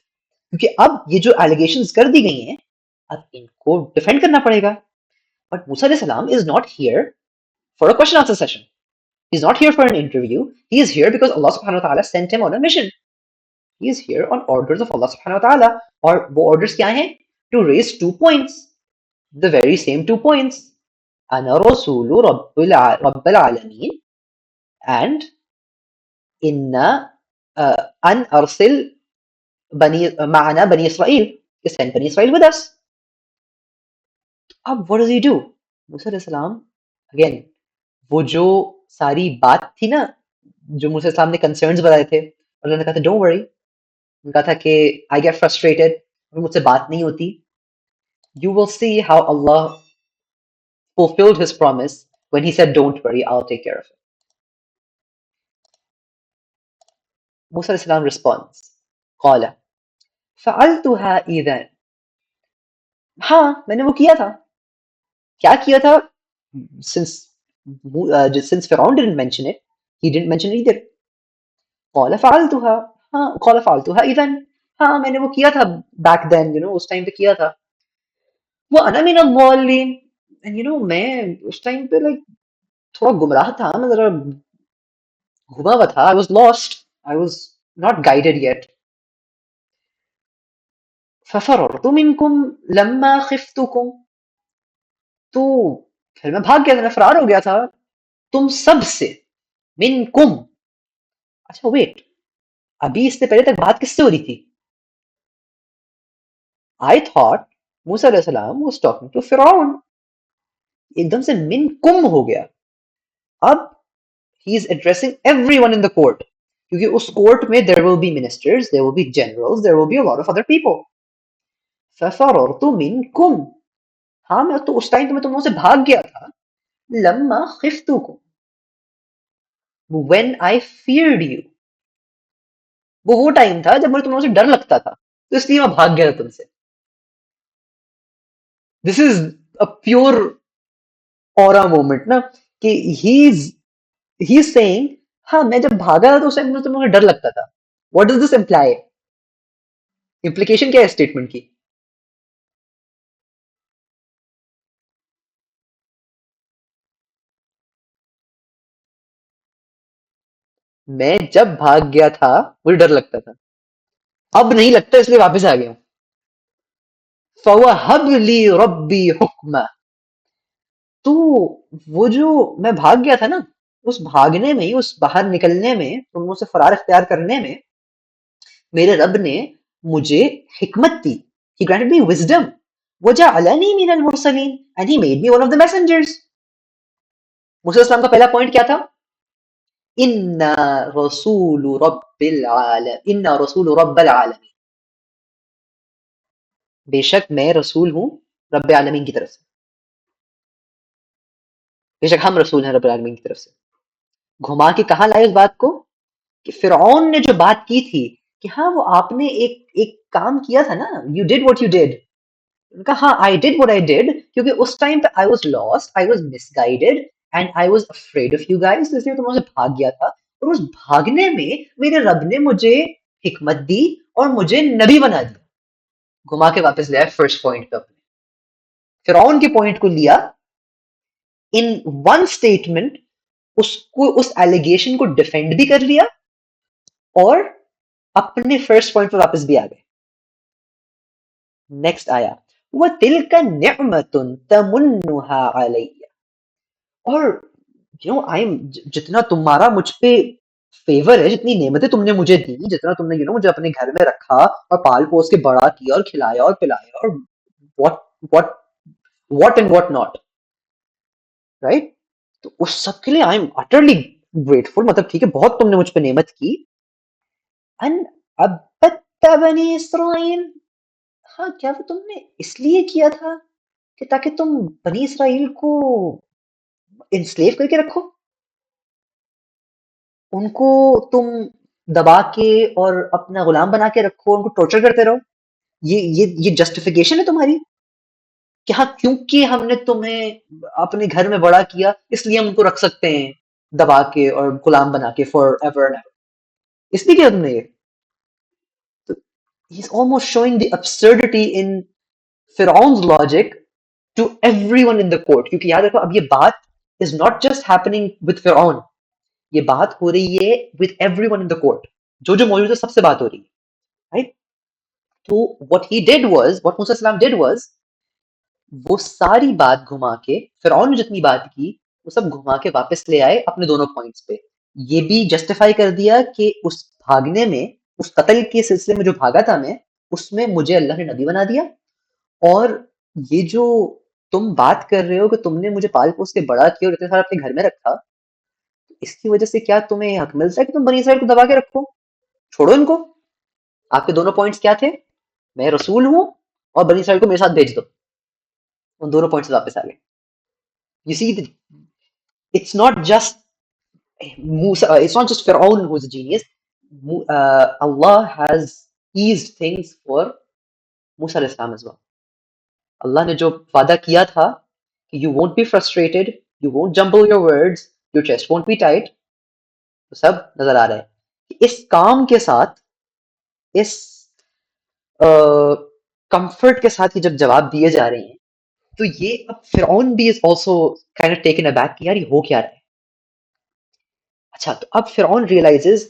क्योंकि अब ये जो allegations कर दी गई हैं अब इनको defend करना पड़ेगा. But Musa salam is not here for a question answer session. He's not here for an interview. He is here because Allah subhanahu wa ta'ala sent him on a mission. He is here on orders of Allah subhanahu wa ta'ala. और वो orders क्या हैं? To raise 2 points. The very same 2 points. أنا رسول رب العالمين and إن أن أرسل معنا بني إسرائيل. Send Bani Israel with us. अब what does he do? मूसा अलैहि सलाम again वो जो सारी बात थी ना जो मूसा अलैहि सलाम ने concerns बताए थे और उन्होंने कहा था don't worry उनका था कि I get frustrated मुझसे बात नहीं होती. You will see how Allah fulfilled his promise when he said don't worry I'll take care of it. Musa अलैहि सलाम responds قال فعلتها إذا. हाँ मैंने वो किया था. क्या किया था? since since Pharaoh didn't mention it he didn't mention it either. قال فعلتها. हाँ قال فعلتها إذا. हाँ मैंने वो किया था back then you know उस टाइम पे किया था. وأنا من الضالين. and you know मैं उस टाइम पे like थोड़ा गुमराह था मैं जरा घुमा हुआ था. I was lost. I was not guided yet. ففررت منكم لما خفتكم. तो फिर मैं भाग गया था मैं फरार हो गया था तुम सब से. मिनकुम. अच्छा वेट अभी इससे पहले तक बात किससे हो रही थी? आई थॉट मूसा अलैहि सलाम वाज टॉकिंग टू फिरौन. एकदम से मिनकुम हो गया. अब he is addressing everyone in the court क्योंकि उस कोर्ट में there will be ministers there will be generals there will be a lot of other people. फफररत मिनकुम. हाँ मैं तो उस टाइम तो मैं तुम लोगों से भाग गया था. लम्मा खिफ्तुकुम. When I feared you. वो टाइम था जब मुझे तुम लोगों से डर लगता था तो इसलिए मैं भाग गया था तुमसे. This is a pure aura moment ना कि ही इज सेइंग हाँ मैं जब भागा था तो उस टाइम मुझे तुम लोगों से डर लगता था. What does this imply? Implication क्या है स्टेटमेंट की? मैं जब भाग गया था मुझे डर लगता था. अब नहीं लगता इसलिए वापस आ गया. फवहब ली रब्बी हुक्मा. तो वो जो मैं भाग गया था ना उस भागने में उस बाहर निकलने में तुम लोगों से फरार इख्तियार करने में मेरे रब ने मुझे हिकमत दी. He granted me wisdom. वजअलनी Minal Mursaleen and he made me one of the messengers. मूसा अलैहि सलाम का पहला पॉइंट क्या था? इन्ना इन्ना रसूल रब्बिल आलमीन. बेशक मैं रसूल हूँ रब्बे आलमीन की तरफ से. बेशक हम रसूल हैं रब्बे आलमीन की तरफ से. घुमा के कहाँ लाए उस बात को कि फिरौन ने जो बात की थी कि हाँ वो आपने एक एक काम किया था ना you did what you did. उनका हाँ I did what I did क्योंकि उस टाइम पे I was lost I was misguided and I was afraid of you guys इसलिए तो मुझे भाग गया था. और उस भागने में मेरे रब ने मुझे हिकमत दी और मुझे नबी बना दिया. घुमा के वापस लाया फर्स्ट पॉइंट पे अपने. फिरौन के पॉइंट को लिया इन वन स्टेटमेंट उसको उस एलिगेशन को डिफेंड भी कर लिया और अपने फर्स्ट पॉइंट पे वापस भी आ गए. नेक्स्ट आया वह तिल का निअमतुन तमुन्नुहा अलैया. और यू नो आई एम जितना तुम्हारा मुझ पे फेवर है जितनी नेमतें तुमने मुझे दी जितना तुमने यू नो मुझे अपने घर में रखा और पाल पोस के बड़ा किया और खिलाया और पिलाया और what what what and what not right. तो उस सब के लिए आई एम अटरली ग्रेटफुल. मतलब ठीक है बहुत तुमने मुझ पे नेमत की. अन अब बनी इसराइल. हाँ क्या वो तुमने इसलिए किया था कि ताकि तुम बनी इसराइल को इंस्लेव करके रखो. उनको तुम दबा के और अपना गुलाम बना के रखो उनको टॉर्चर करते रहो. ये जस्टिफिकेशन है तुम्हारी कि हाँ क्योंकि हमने तुम्हें अपने घर में बड़ा किया इसलिए हम उनको रख सकते हैं. दबा के और गुलाम बना के फॉर एवर एंड एवर। इसलिए किया तुमने ये? तो he is almost showing the absurdity in Fir'aun's logic to everyone in the court, क्योंकि याद रखो अब ये बात is not just happening with Fir'aun, ये बात हो रही है with everyone in the court, जो जो मौजूद है सबसे बात हो रही है, right? तो what मूसा सलाम did was वो सारी बात घुमा के फिरौन ने जितनी बात की वो सब घुमा के वापस ले आए अपने दोनों पॉइंट्स पे। ये भी जस्टिफाई कर दिया कि उस भागने में, उस कत्ल के सिलसिले में जो भागा था मैं, उसमें मुझे अल्लाह ने नबी बना दिया। और ये जो तुम बात कर रहे हो कि तुमने मुझे पाल पोस के बड़ा किया और इतने सारा अपने घर में रखा, इसकी वजह से क्या तुम्हें हक मिलता है कि तुम बनी इसराइल को दबा के रखो? छोड़ो इनको। आपके दोनों पॉइंट्स क्या थे? मैं रसूल हूँ और बनी इसराइल को मेरे साथ भेज दो। उन दोनों पॉइंट्स वापस आ गए। You see, it's not just Musa, it's not just Fir'aun who's a genius. Allah has eased things for Musa alayhi salam as well. Allah ने जो वादा किया था कि you won't be frustrated, you won't jumble your words, your chest won't be tight, तो सब नजर आ रहा है कि इस काम के साथ, इस कंफर्ट के साथ ये जब जवाब दिए जा रहे हैं, तो ये अब फिरौन भी is also kind of taken aback कि यार ये हो क्या रहा है। अच्छा, तो अब फिरौन रियलाइजेस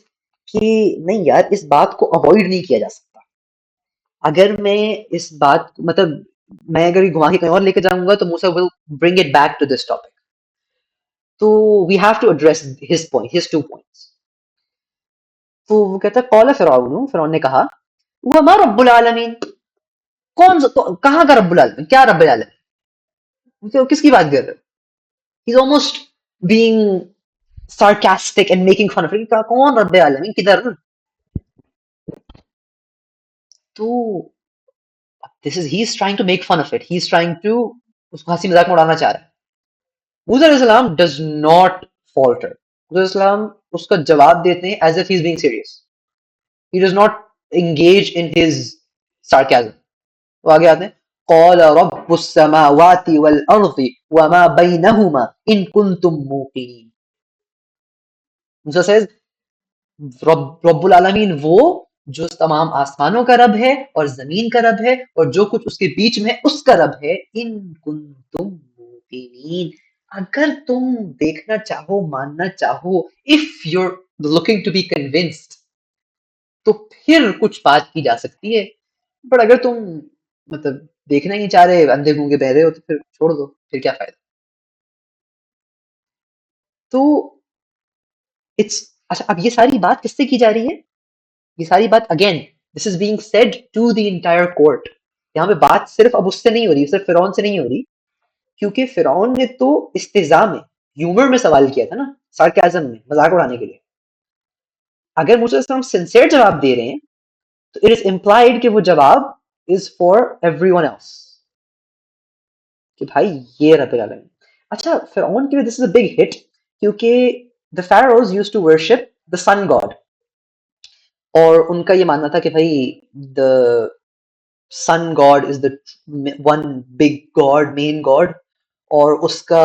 कि नहीं यार, इस बात को अवॉइड नहीं किया जा सकता। अगर मैं इस बात मतलब मैं अगर ये घुमा के कहीं और लेके जाऊंगा तो मूसा will bring it back to this topic. तो we have to address his point, his two points. तो वो कहता है कौला फिरौन, फिरौन ने कहा वमा रब्बुल आलमीन, कहाँ का रब्बुल आलमीन, क्या रब्बुल आलमीन, तो किसकी बात कर रहे हो? ही is almost being sarcastic and making fun of it। कौन रब्बे आलमीन, किधर? तो this is he is trying to make fun of it, he is trying to उसको हंसी मजाक में उड़ाना चाह रहा है। मूसा अलैहिस्सलाम डज नॉट falter। मूसा अलैहिस्सलाम उसका जवाब देते हैं as if he is being serious. He does not engage in his sarcasm। वो आगे आते हैं قال رب السماوات والأرض وما بينهما إن كنتم موقنين। मूसा says रब्बुल आलमीन वो जो तमाम आसमानों का रब है और जमीन का रब है और जो कुछ उसके बीच में है उसका रब है। इन कुंतुम मुकिनीन, अगर तुम देखना चाहो, मानना चाहो, if you're looking to be convinced, तो फिर कुछ बात की जा सकती है। पर अगर तुम मतलब देखना ही नहीं चाह रहे, अंधे गूंगे बहरे हो, तो फिर छोड़ दो, फिर क्या फायदा। तो इट्स अच्छा, अब ये सारी बात किससे की जा रही है? ये सारी बात again this is being said to the entire court. यहाँ पे बात सिर्फ अब उससे नहीं हो रही, सिर्फ फिरौन से नहीं हो रही, क्योंकि फिरौन ने तो इस्तेजा में, ह्यूमर में सवाल किया था ना, सार्केज्म में, मजाक उड़ाने के लिए। अगर मुझे हम सिंसियर जवाब दे रहे हैं तो इट इज इम्प्लाइड कि वो जवाब इज फॉर एवरीवन एल्स, कि भाई ये रब्बिल आलमीन। अच्छा, फिरौन के लिए this is a big hit, क्योंकि the pharaohs used to worship the sun god, और उनका ये मानना था कि भाई the sun god is the one big god, main god, और उसका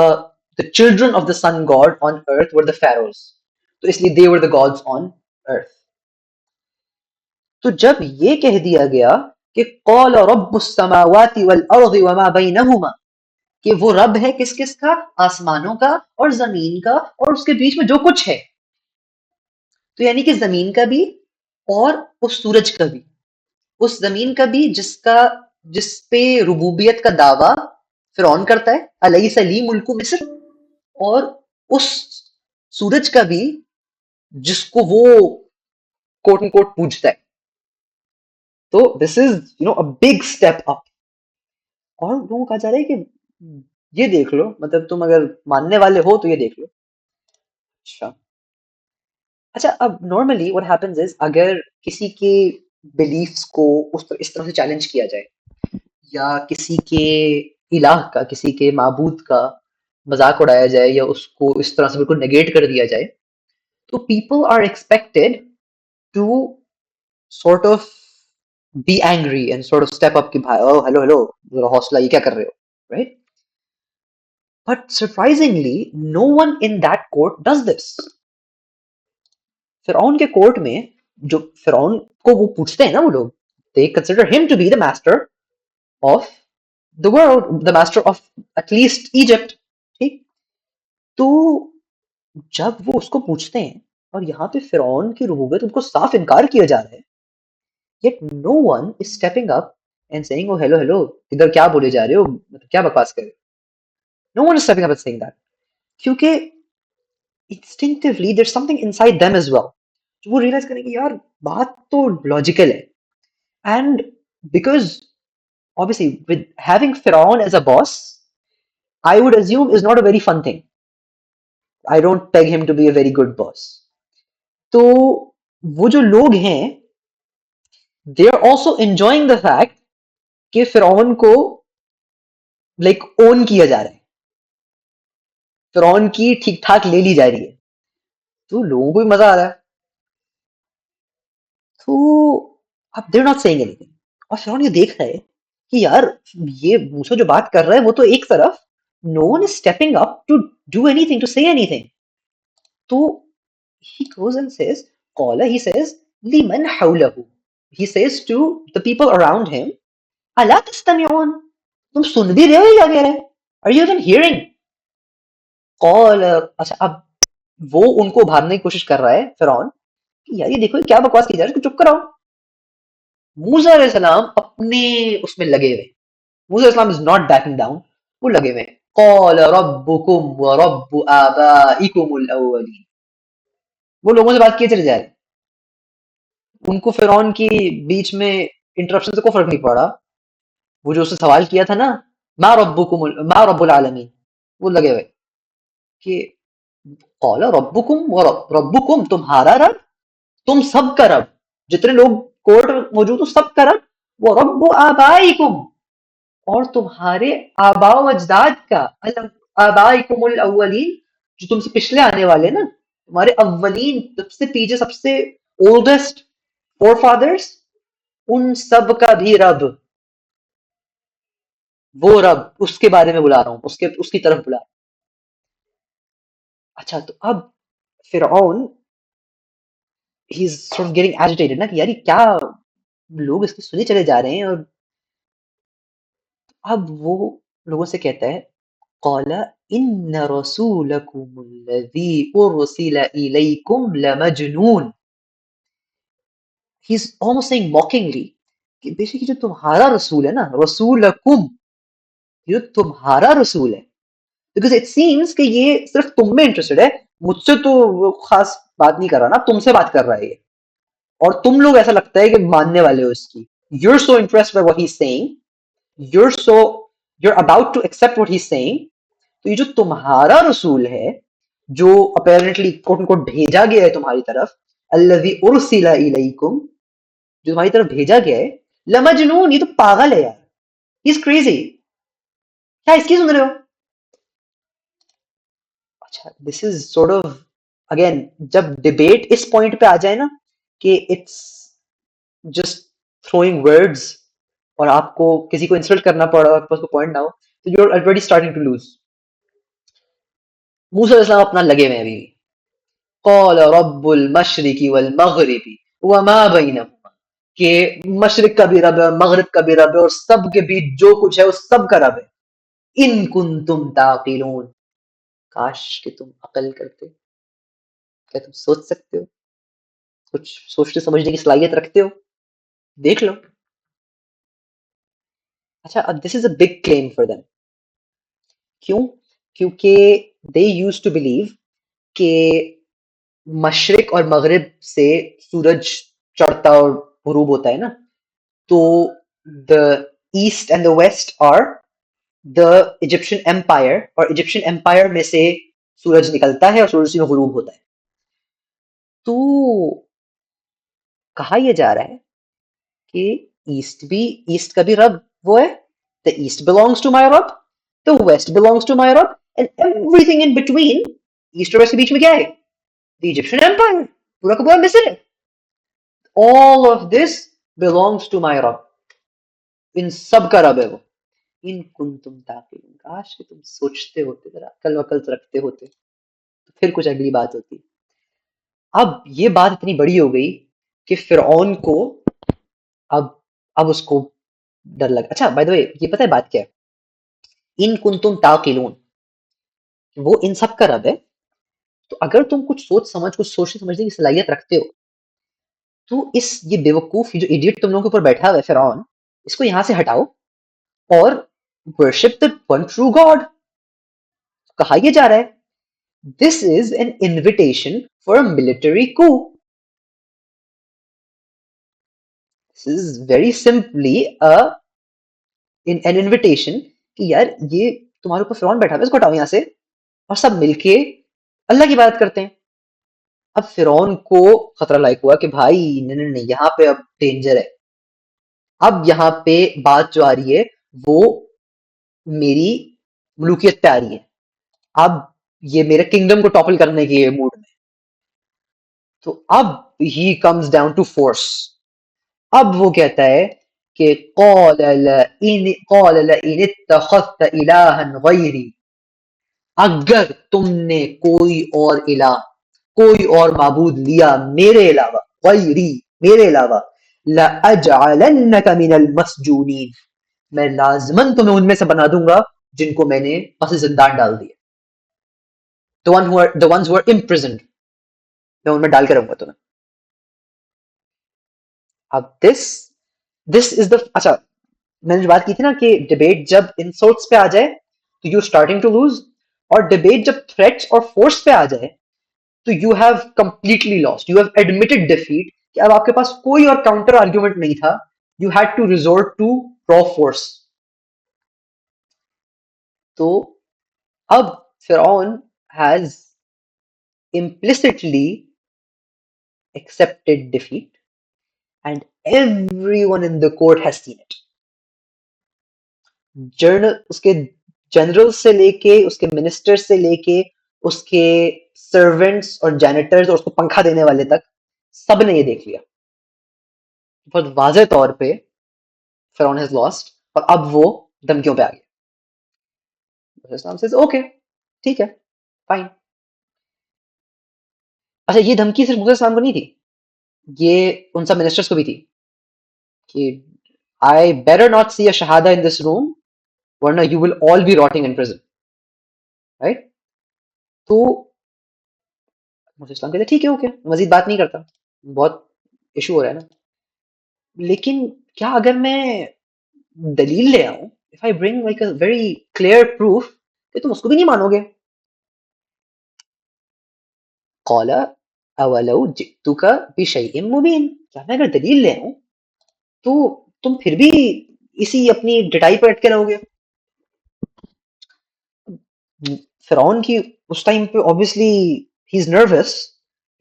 the children of the sun god on earth were the pharaohs, तो इसलिए they were the gods on earth। तो जब ये कह दिया गया कि कौल रब्बुस समावाति वल अर्दि वमा बैनहुमा, कि वो रब है किस किस का, आसमानों का और जमीन का और उसके बीच में जो कुछ है, तो यानी कि जमीन का भी और उस सूरज का भी, उस जमीन का भी जिसका, जिस पे रुबूबियत का दावा फिरौन करता है, अलैसा ली मुल्कु मिस्र, और उस सूरज का भी जिसको वो कोट एंड कोट पूजता है। तो this is a big step up. और लोगों को कहा जा रहा है कि ये देख लो, मतलब तुम अगर मानने वाले हो तो ये देख लो। अच्छा, अच्छा, अब नॉर्मली व्हाट हैपेंस इज अगर किसी के बिलीफ्स को इस तरह से चैलेंज किया जाए, या किसी के इलाह का, किसी के माबूद का मजाक उड़ाया जाए, या उसको इस तरह से बिल्कुल नेगेट कर दिया जाए, तो people are expected to sort of be angry and sort of step up कि भाई ओ हेलो हेलो, जरा हौसला, ये क्या कर रहे हो, right? But surprisingly, no one in that court does this. फिरौन के कोर्ट में जो फिरौन को वो पूछते हैं ना वो लोग, they consider him to be the master of the world, the master of at least Egypt. ठीक, तो जब वो उसको पूछते हैं और यहाँ पे फिरौन की रुबूबियत उनको साफ इनकार किया जा रहा है, yet no one is stepping up and saying, oh hello hello, इधर क्या बोले जा रहे हो, मतलब क्या बकवास कर रहे हो. No one is stepping up and saying that, क्योंकि instinctively there's something inside them as well. वो realize करें कि यार बात तो logical है. And because obviously with having Firaun as a boss, I would assume is not a very fun thing. I don't peg him to be a very good boss. तो वो जो लोग हैं, they are also enjoying the fact कि फिरौन को like own किया जा रहा है, फिरौन की ठीक ठाक ले ली जा रही है, तो लोगों को भी मजा आ रहा है. तो अब they're not saying anything. और फिरौन ये देख रहा है कि यार ये मूसा जो बात कर रहा है वो तो एक तरफ, no one is stepping up to do anything, to say anything. तो he goes and says, Qala, he says, liman hawlahu. He says to the people around him, Ala tastami'un? तुम सुन भी रहे हो क्या कह रहे हैं? Are you even hearing? Qala, अच्छा अब वो उनको उभारने की कोशिश कर रहा है फिरौन कि यार ये देखो क्या बकवास की जा रही है, चुप कराओ. मूसा अलैहिस्सलाम अपने उसमें लगे हुए. मूसा अलैहिस्सलाम इज नॉट बैकिंग डाउन, वो लगे हुए. Qala rabbukum wa rabbu abaikumul awwalin. वो लोगों से बात किए चले जा रहे. उनको फिरौन की बीच में इंटरप्शन से कोई फर्क नहीं पड़ा. वो जो उसने सवाल किया था ना, मा रब्बुल आलमीन, वो लगे हुए कि कौला रब्बुकुम व रब्बुकुम, तुम्हारा रब, तुम सब का रब, जितने लोग कोर्ट में मौजूद हो सब का रब, वो रब्बु आबाइकुम, और तुम्हारे आबाओ अजदाद का, आबाइकुमुल अव्वलीन, जो तुमसे पिछले आने वाले ना, तुम्हारे अव्वलीन, सबसे पीछे, सबसे ओल्डेस्ट फोर फादर्स, उन सब का भी रब, वो रब, उसके बारे में बुला रहा हूँ, उसके उसकी तरफ बुला. अच्छा तो अब फिरौन he is sort of getting agitated ना कि यार ये क्या लोग इसकी सुने चले जा रहे हैं. और अब वो लोगों से कहता है, कौला इन्न रसूलकुमुल्लज़ी उरसिल इलैकुम लमजनून. He is almost saying mockingly कि बेसिकली जो तुम्हारा रसूल है ना, रसूलकुम, ये जो तुम्हारा रसूल है, बिकॉज इट सीम्स कि ये सिर्फ तुम में इंटरेस्टेड है, मुझसे तो वो खास बात नहीं कर रहा ना, तुमसे बात कर रहा है ये, और तुम लोग ऐसा लगता है कि मानने वाले हो इसकी. You're so impressed by what he's saying, you're so you're about to accept what he's saying. तो ये जो तुम्हारा रसूल है, जो अपेरेंटली कोट अनकोट भेजा गया है तुम्हारी तरफ, अल्लज़ी उरसिला इलैकुम, जो तुम्हारी तरफ भेजा गया है, लमजनून, ये तो पागल है यार, ही इज क्रेजी, क्या इसकी सुन रहे हो. अच्छा this is sort of, again जब डिबेट इस पॉइंट पे आ जाए ना कि इट्स जस्ट थ्रोइंग वर्ड्स और आपको किसी को इंसल्ट करना पड़ा और आपको पॉइंट ना हो, तो you are already starting to lose. मूसा अलैहिस्सलाम अपना लगे हुए अभी. कौल रब्बुल मशरिकी वल मगरिबी वमा बैनहुमा, के मशरिक का भी रब है और मगरिब का भी रब है और सब के बीच जो कुछ है वो सब का रब है. इन कुंतुम ताकिलून, काश कि तुम अकल करते, क्या तुम सोच सकते हो, कुछ सोचने समझने की सलाहियत रखते हो, देख लो. अच्छा this is a big claim for them. क्यों? क्योंकि दे यूज टू बिलीव कि मशरिक और मगरिब से सूरज चढ़ता और गुरूब होता है ना, तो the east and the west are the Egyptian empire, और इजिप्शियन एम्पायर में से सूरज निकलता है और सूरज में गुरूब होता है. तो कहा यह जा रहा है कि ईस्ट का भी रब वो है, the east belongs to my रब, the west belongs to my रब, and everything in between, east और वेस्ट के बीच में क्या है, द इजिप्शियन एम्पायर, पूरा का पूरा मिस्र है. All of this belongs to my रब, इन सब का रब है वो. इन कुंतुम ताकिलून, काश कि तुम सोचते होते, जरा अकल वकल तो रखते होते, तो फिर कुछ अगली बात होती। अब ये बात इतनी बड़ी हो गई कि फिरौन को अब अब उसको डर लगा। अच्छा बाय द वे, ये पता है बात क्या है? इन कुंतुम ताकिलून, वो इन सब का रब है। तो अगर तुम कुछ सोच समझ, कुछ सोचने समझने की सलाहियत रखते हो, तो इस ये बेवकूफ, ये जो इडियट तुम लोगों के ऊपर बैठा हुआ है फिरौन, इसको यहाँ से हटाओ और worship the one true God. कहा यह जा रहा है, this is an invitation for a military Koo. This is very simply a an invitation कि यार ये तुम्हारे ऊपर फिरौन बैठा हुआ है, इसको हटाओ यहाँ से और सब मिलके अल्लाह की इबादत करते हैं। अब फिरौन को खतरा लायक हुआ कि भाई नहीं नहीं नहीं, यहाँ पे अब डेंजर है। अब यहाँ पे बात जो आ रही है वो मेरी मलूकियत पे आ रही है। अब ये मेरे किंगडम को टॉपल करने के मूड में। तो अब he comes down to force. अब वो कहता है कि क़ाल लइन इत्तख़ज़्त इलाहन ग़ैरी, अगर तुमने कोई और इलाह, कोई और माबूद लिया मेरे अलावा, ग़ैरी, मेरे अलावा, लअजअलन्नक मिनल मस्जूनीन, मैं लाजमन तुम्हें उनमें से बना दूंगा जिनको मैंने फांसी जिंदान डाल दिया। The ones who are imprisoned, मैं उनमें डाल के रहूंगा तुम्हें। अब दिस इज द, अच्छा मैंने जो बात की थी ना कि डिबेट जब इंसल्ट्स पे आ जाए तो यू स्टार्टिंग टू लूज, और डिबेट जब थ्रेट्स और फोर्स पे आ जाए तो you have completely lost, you have admitted defeat, कि अब आपके पास कोई और काउंटर आर्ग्यूमेंट नहीं था, you had to resort to raw force. तो अब फिरौन has implicitly accepted defeat and everyone in the court has seen it. Journal, उसके जनरल से लेके, उसके मिनिस्टर से लेके, उसके सर्वेंट्स और जैनिटर्स और उसको पंखा देने वाले तक, सब ने ये देख लिया बहुत वाज़ेह तौर पे फिरौन हैज लॉस्ट। और अब वो धमकियों पे आ गया। इस्लाम सेज ओके, ठीक है, फाइन। अच्छा ये धमकी सिर्फ मूसा इस्लाम को नहीं थी, ये उन सब मिनिस्टर्स को भी थी कि I better not see a शहादा इन दिस रूम, वरना you will all be rotting in prison, right? तो मूसा इस्लाम कहते ठीक है, ओके, मजीद बात नहीं करता, बहुत इशू हो रहा है ना। लेकिन क्या अगर मैं दलील ले आऊं, if I bring like a very clear proof, कि तुम उसको भी नहीं मानोगे? कौला अवलौ जितुका बिशैइन मुबीन, क्या मैं अगर दलील ले आऊं तो तुम फिर भी इसी अपनी डटाई पर अटके रहोगे? फिरौन की उस टाइम पे ऑब्वियसली ही इज नर्वस,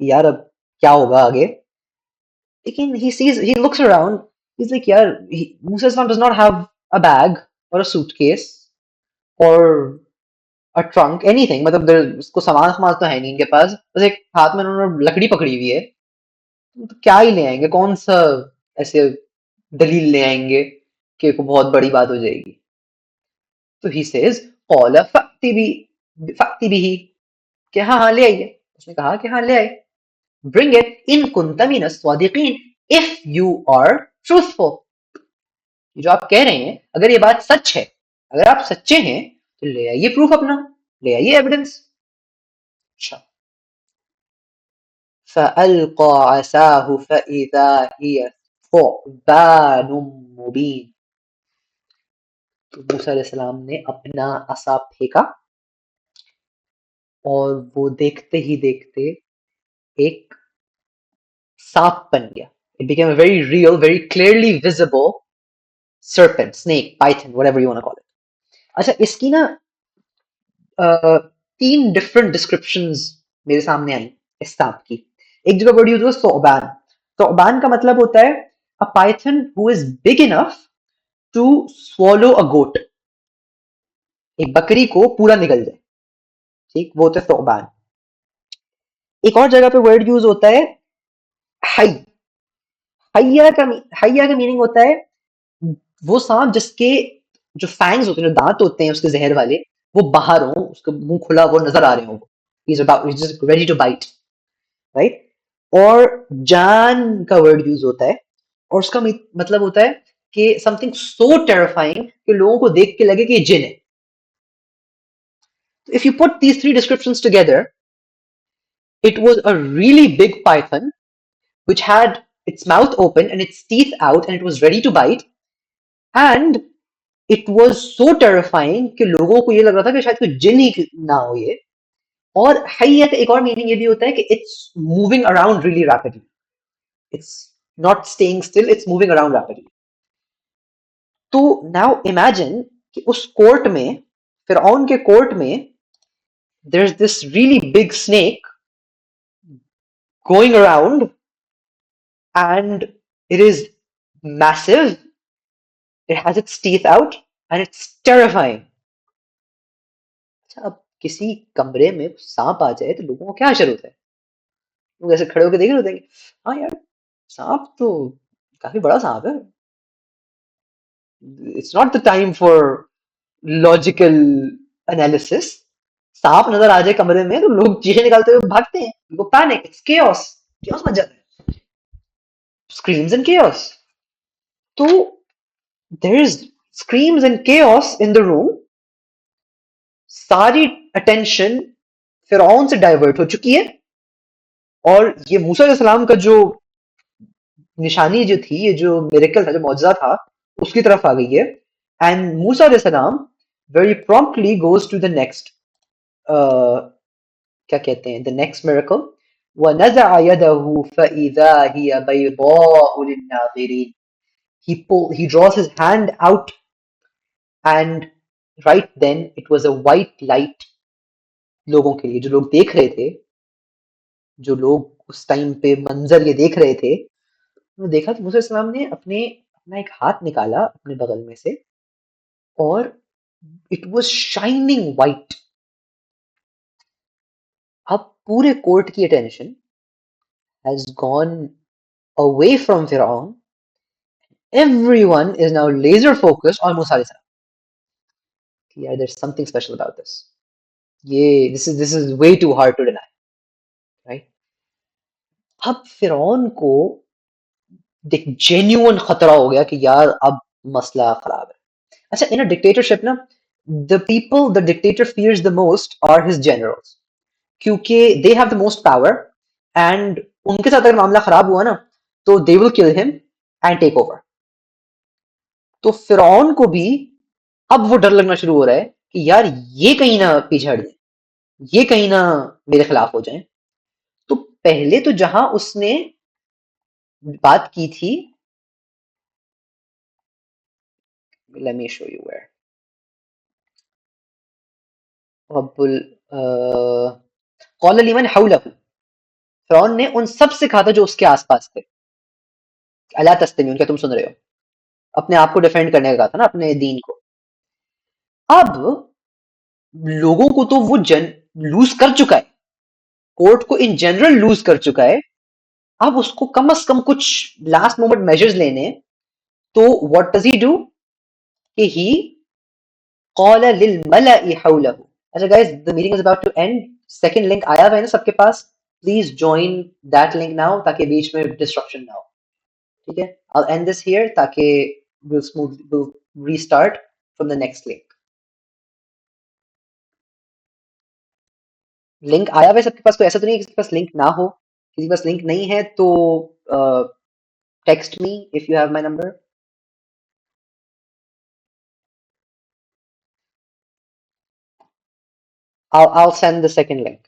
यार अब क्या होगा आगे। लेकिन he looks around, he's like यार, Musa Islam does not have a bag or a suitcase or a trunk, anything, मतलब उसको सामान सामान तो है नहीं इनके पास, बस एक हाथ में उन्होंने लकड़ी पकड़ी हुई है। तो क्या ही ले आएंगे, कौन सा ऐसे दलील ले आएंगे कि को बहुत बड़ी बात हो जाएगी। तो ही सेज कौला फक्ति भी, कि हाँ हाँ ले आइए। उसने कहा कि हाँ ले आए, ब्रिंग इट इन कुंता मिन अस्वादिकीन, इफ यू आर ट्रूथफुल। जो आप कह रहे हैं अगर ये बात सच है, अगर आप सच्चे हैं, तो ले आइए प्रूफ अपना, ले आइए एविडेंस। अच्छा, फअल्का असाहु फइजा हिय थुबान मुबीन, तो मूसा अलैहिस्सलाम ने अपना असा फेंका और वो देखते ही देखते एक सांप बन गया। It became a very real, very clearly visible serpent, snake, python, whatever you want to call it. अच्छा इसकी ना तीन डिफरेंट डिस्क्रिप्शंस मेरे सामने आई इस सांप की। एक जगह वर्ड यूज हुआ सोबान। सोबान का मतलब होता है a python who is big enough to swallow a goat, एक बकरी को पूरा निगल जाए, ठीक, वो होता है सोबान। एक और जगह पे वर्ड यूज होता है हई। हैया का हैया का मीनिंग होता है वो सांप जिसके जो फैंग्स होते हैं, जो दांत होते हैं उसके जहर वाले, वो बाहर हो, उसका मुंह खुला वो नजर आ रहे हो, he's just ready to bite, right? और जान का वर्ड यूज होता है, और उसका मतलब होता है कि समथिंग सो टेरिफाइंग कि लोगों को देख के लगे कि ये जिन है. If you put these three descriptions together, it was a really big python which had its mouth open and its teeth out and it was ready to bite. And it was so terrifying कि लोगों को ये लग रहा था कि शायद कोई जिन ही ना हो ये. और हैया का एक और मीनिंग ये भी होता है कि it's moving around really rapidly. It's not staying still, it's moving around rapidly. तो नाउ इमेजिन कि उस कोर्ट में, फिरौन के कोर्ट में, there's this really big snake going around and it is massive, it has its teeth out and it's terrifying. अच्छा, अब किसी कमरे में सांप आ जाए तो लोगों को क्या असर होता है? लोग ऐसे खड़े होकर देख रहे होते हैं कि हाँ यार, सांप तो काफी बड़ा सांप है. It's not the time for logical analysis. सांप नजर आ जाए कमरे में तो लोग चीखें निकालते हुए भागते हैं. वो panic, it's chaos. Chaos much जाता है. Screams and chaos. So there is screams and chaos in the room. सारी attention फिरौन से डाइवर्ट हो चुकी है और ये मूसा अलैहिस्सलाम का जो निशानी जो थी, ये जो मिरेकल था, जो मौजज़ा था, उसकी तरफ आ गई है. एंड मूसा अलैहिस्सलाम very promptly goes to the next, क्या कहते हैं, the next miracle. وَنَزَعَ يَدَهُ فَإِذَا هِيَ بَيْضَاءُ لِلنَّاظِرِينَ. He draws his hand out and right then it was a white light. लोगों के लिए, जो लोग देख रहे थे, जो लोग उस टाइम पे मंजर ये देख रहे थे, उन्होंने देखा कि मूसा अलैहिस्सलाम ने अपना एक हाथ निकाला अपने बगल में से और इट वाज शाइनिंग व्हाइट. अब पूरे कोर्ट की attention has gone away from Firaun. Everyone is now laser focused on Musa अलैहिस्सलाम. Yeah, there's something special about this. ये this is way too hard to deny, right? अब फिरौन को एक genuine खतरा हो गया कि यार अब मसला खराब है. अच्छा, इन अ डिक्टेटरशिप ना, the people the dictator fears the most are his generals, क्योंकि they have the most power and उनके साथ अगर मामला खराब हुआ ना तो they will kill him and take over. तो फिरौन को भी अब वो डर लगना शुरू हो रहा है कि यार ये कहीं ना पीछे हट जाए, ये कहीं ना मेरे खिलाफ हो जाए. तो पहले तो जहां उसने बात की थी, let me show you where. रब्बुल कौल लिमन हौलहु, फिरौन ने उन सब से कहा था जो उसके आसपास थे, अला तस्तमीउन, क्या तुम सुन रहे हो? अपने आप को डिफेंड करने का कहा था ना, अपने दीन को. अब लोगों को तो वो जन लूज कर चुका है, कोर्ट को इन जनरल लूज कर चुका है. अब उसको कम से कम कुछ लास्ट मोमेंट मेजर्स लेने. तो व्हाट डज ही डू कि ही कौल लिल मलई हौलहु. अच्छा guys, the meeting is about to end. Second link आया हुआ है ना सबके पास? Please join that link now ताकि बीच में डिस्ट्रप्शन ना हो. ठीक है, I'll end this here ताकि we'll restart from the next link. Link आया हुआ है सबके पास? कोई ऐसा तो नहीं है किसी के पास लिंक ना हो? किसी के पास लिंक नहीं है तो text me if you have my number. I'll send the second link.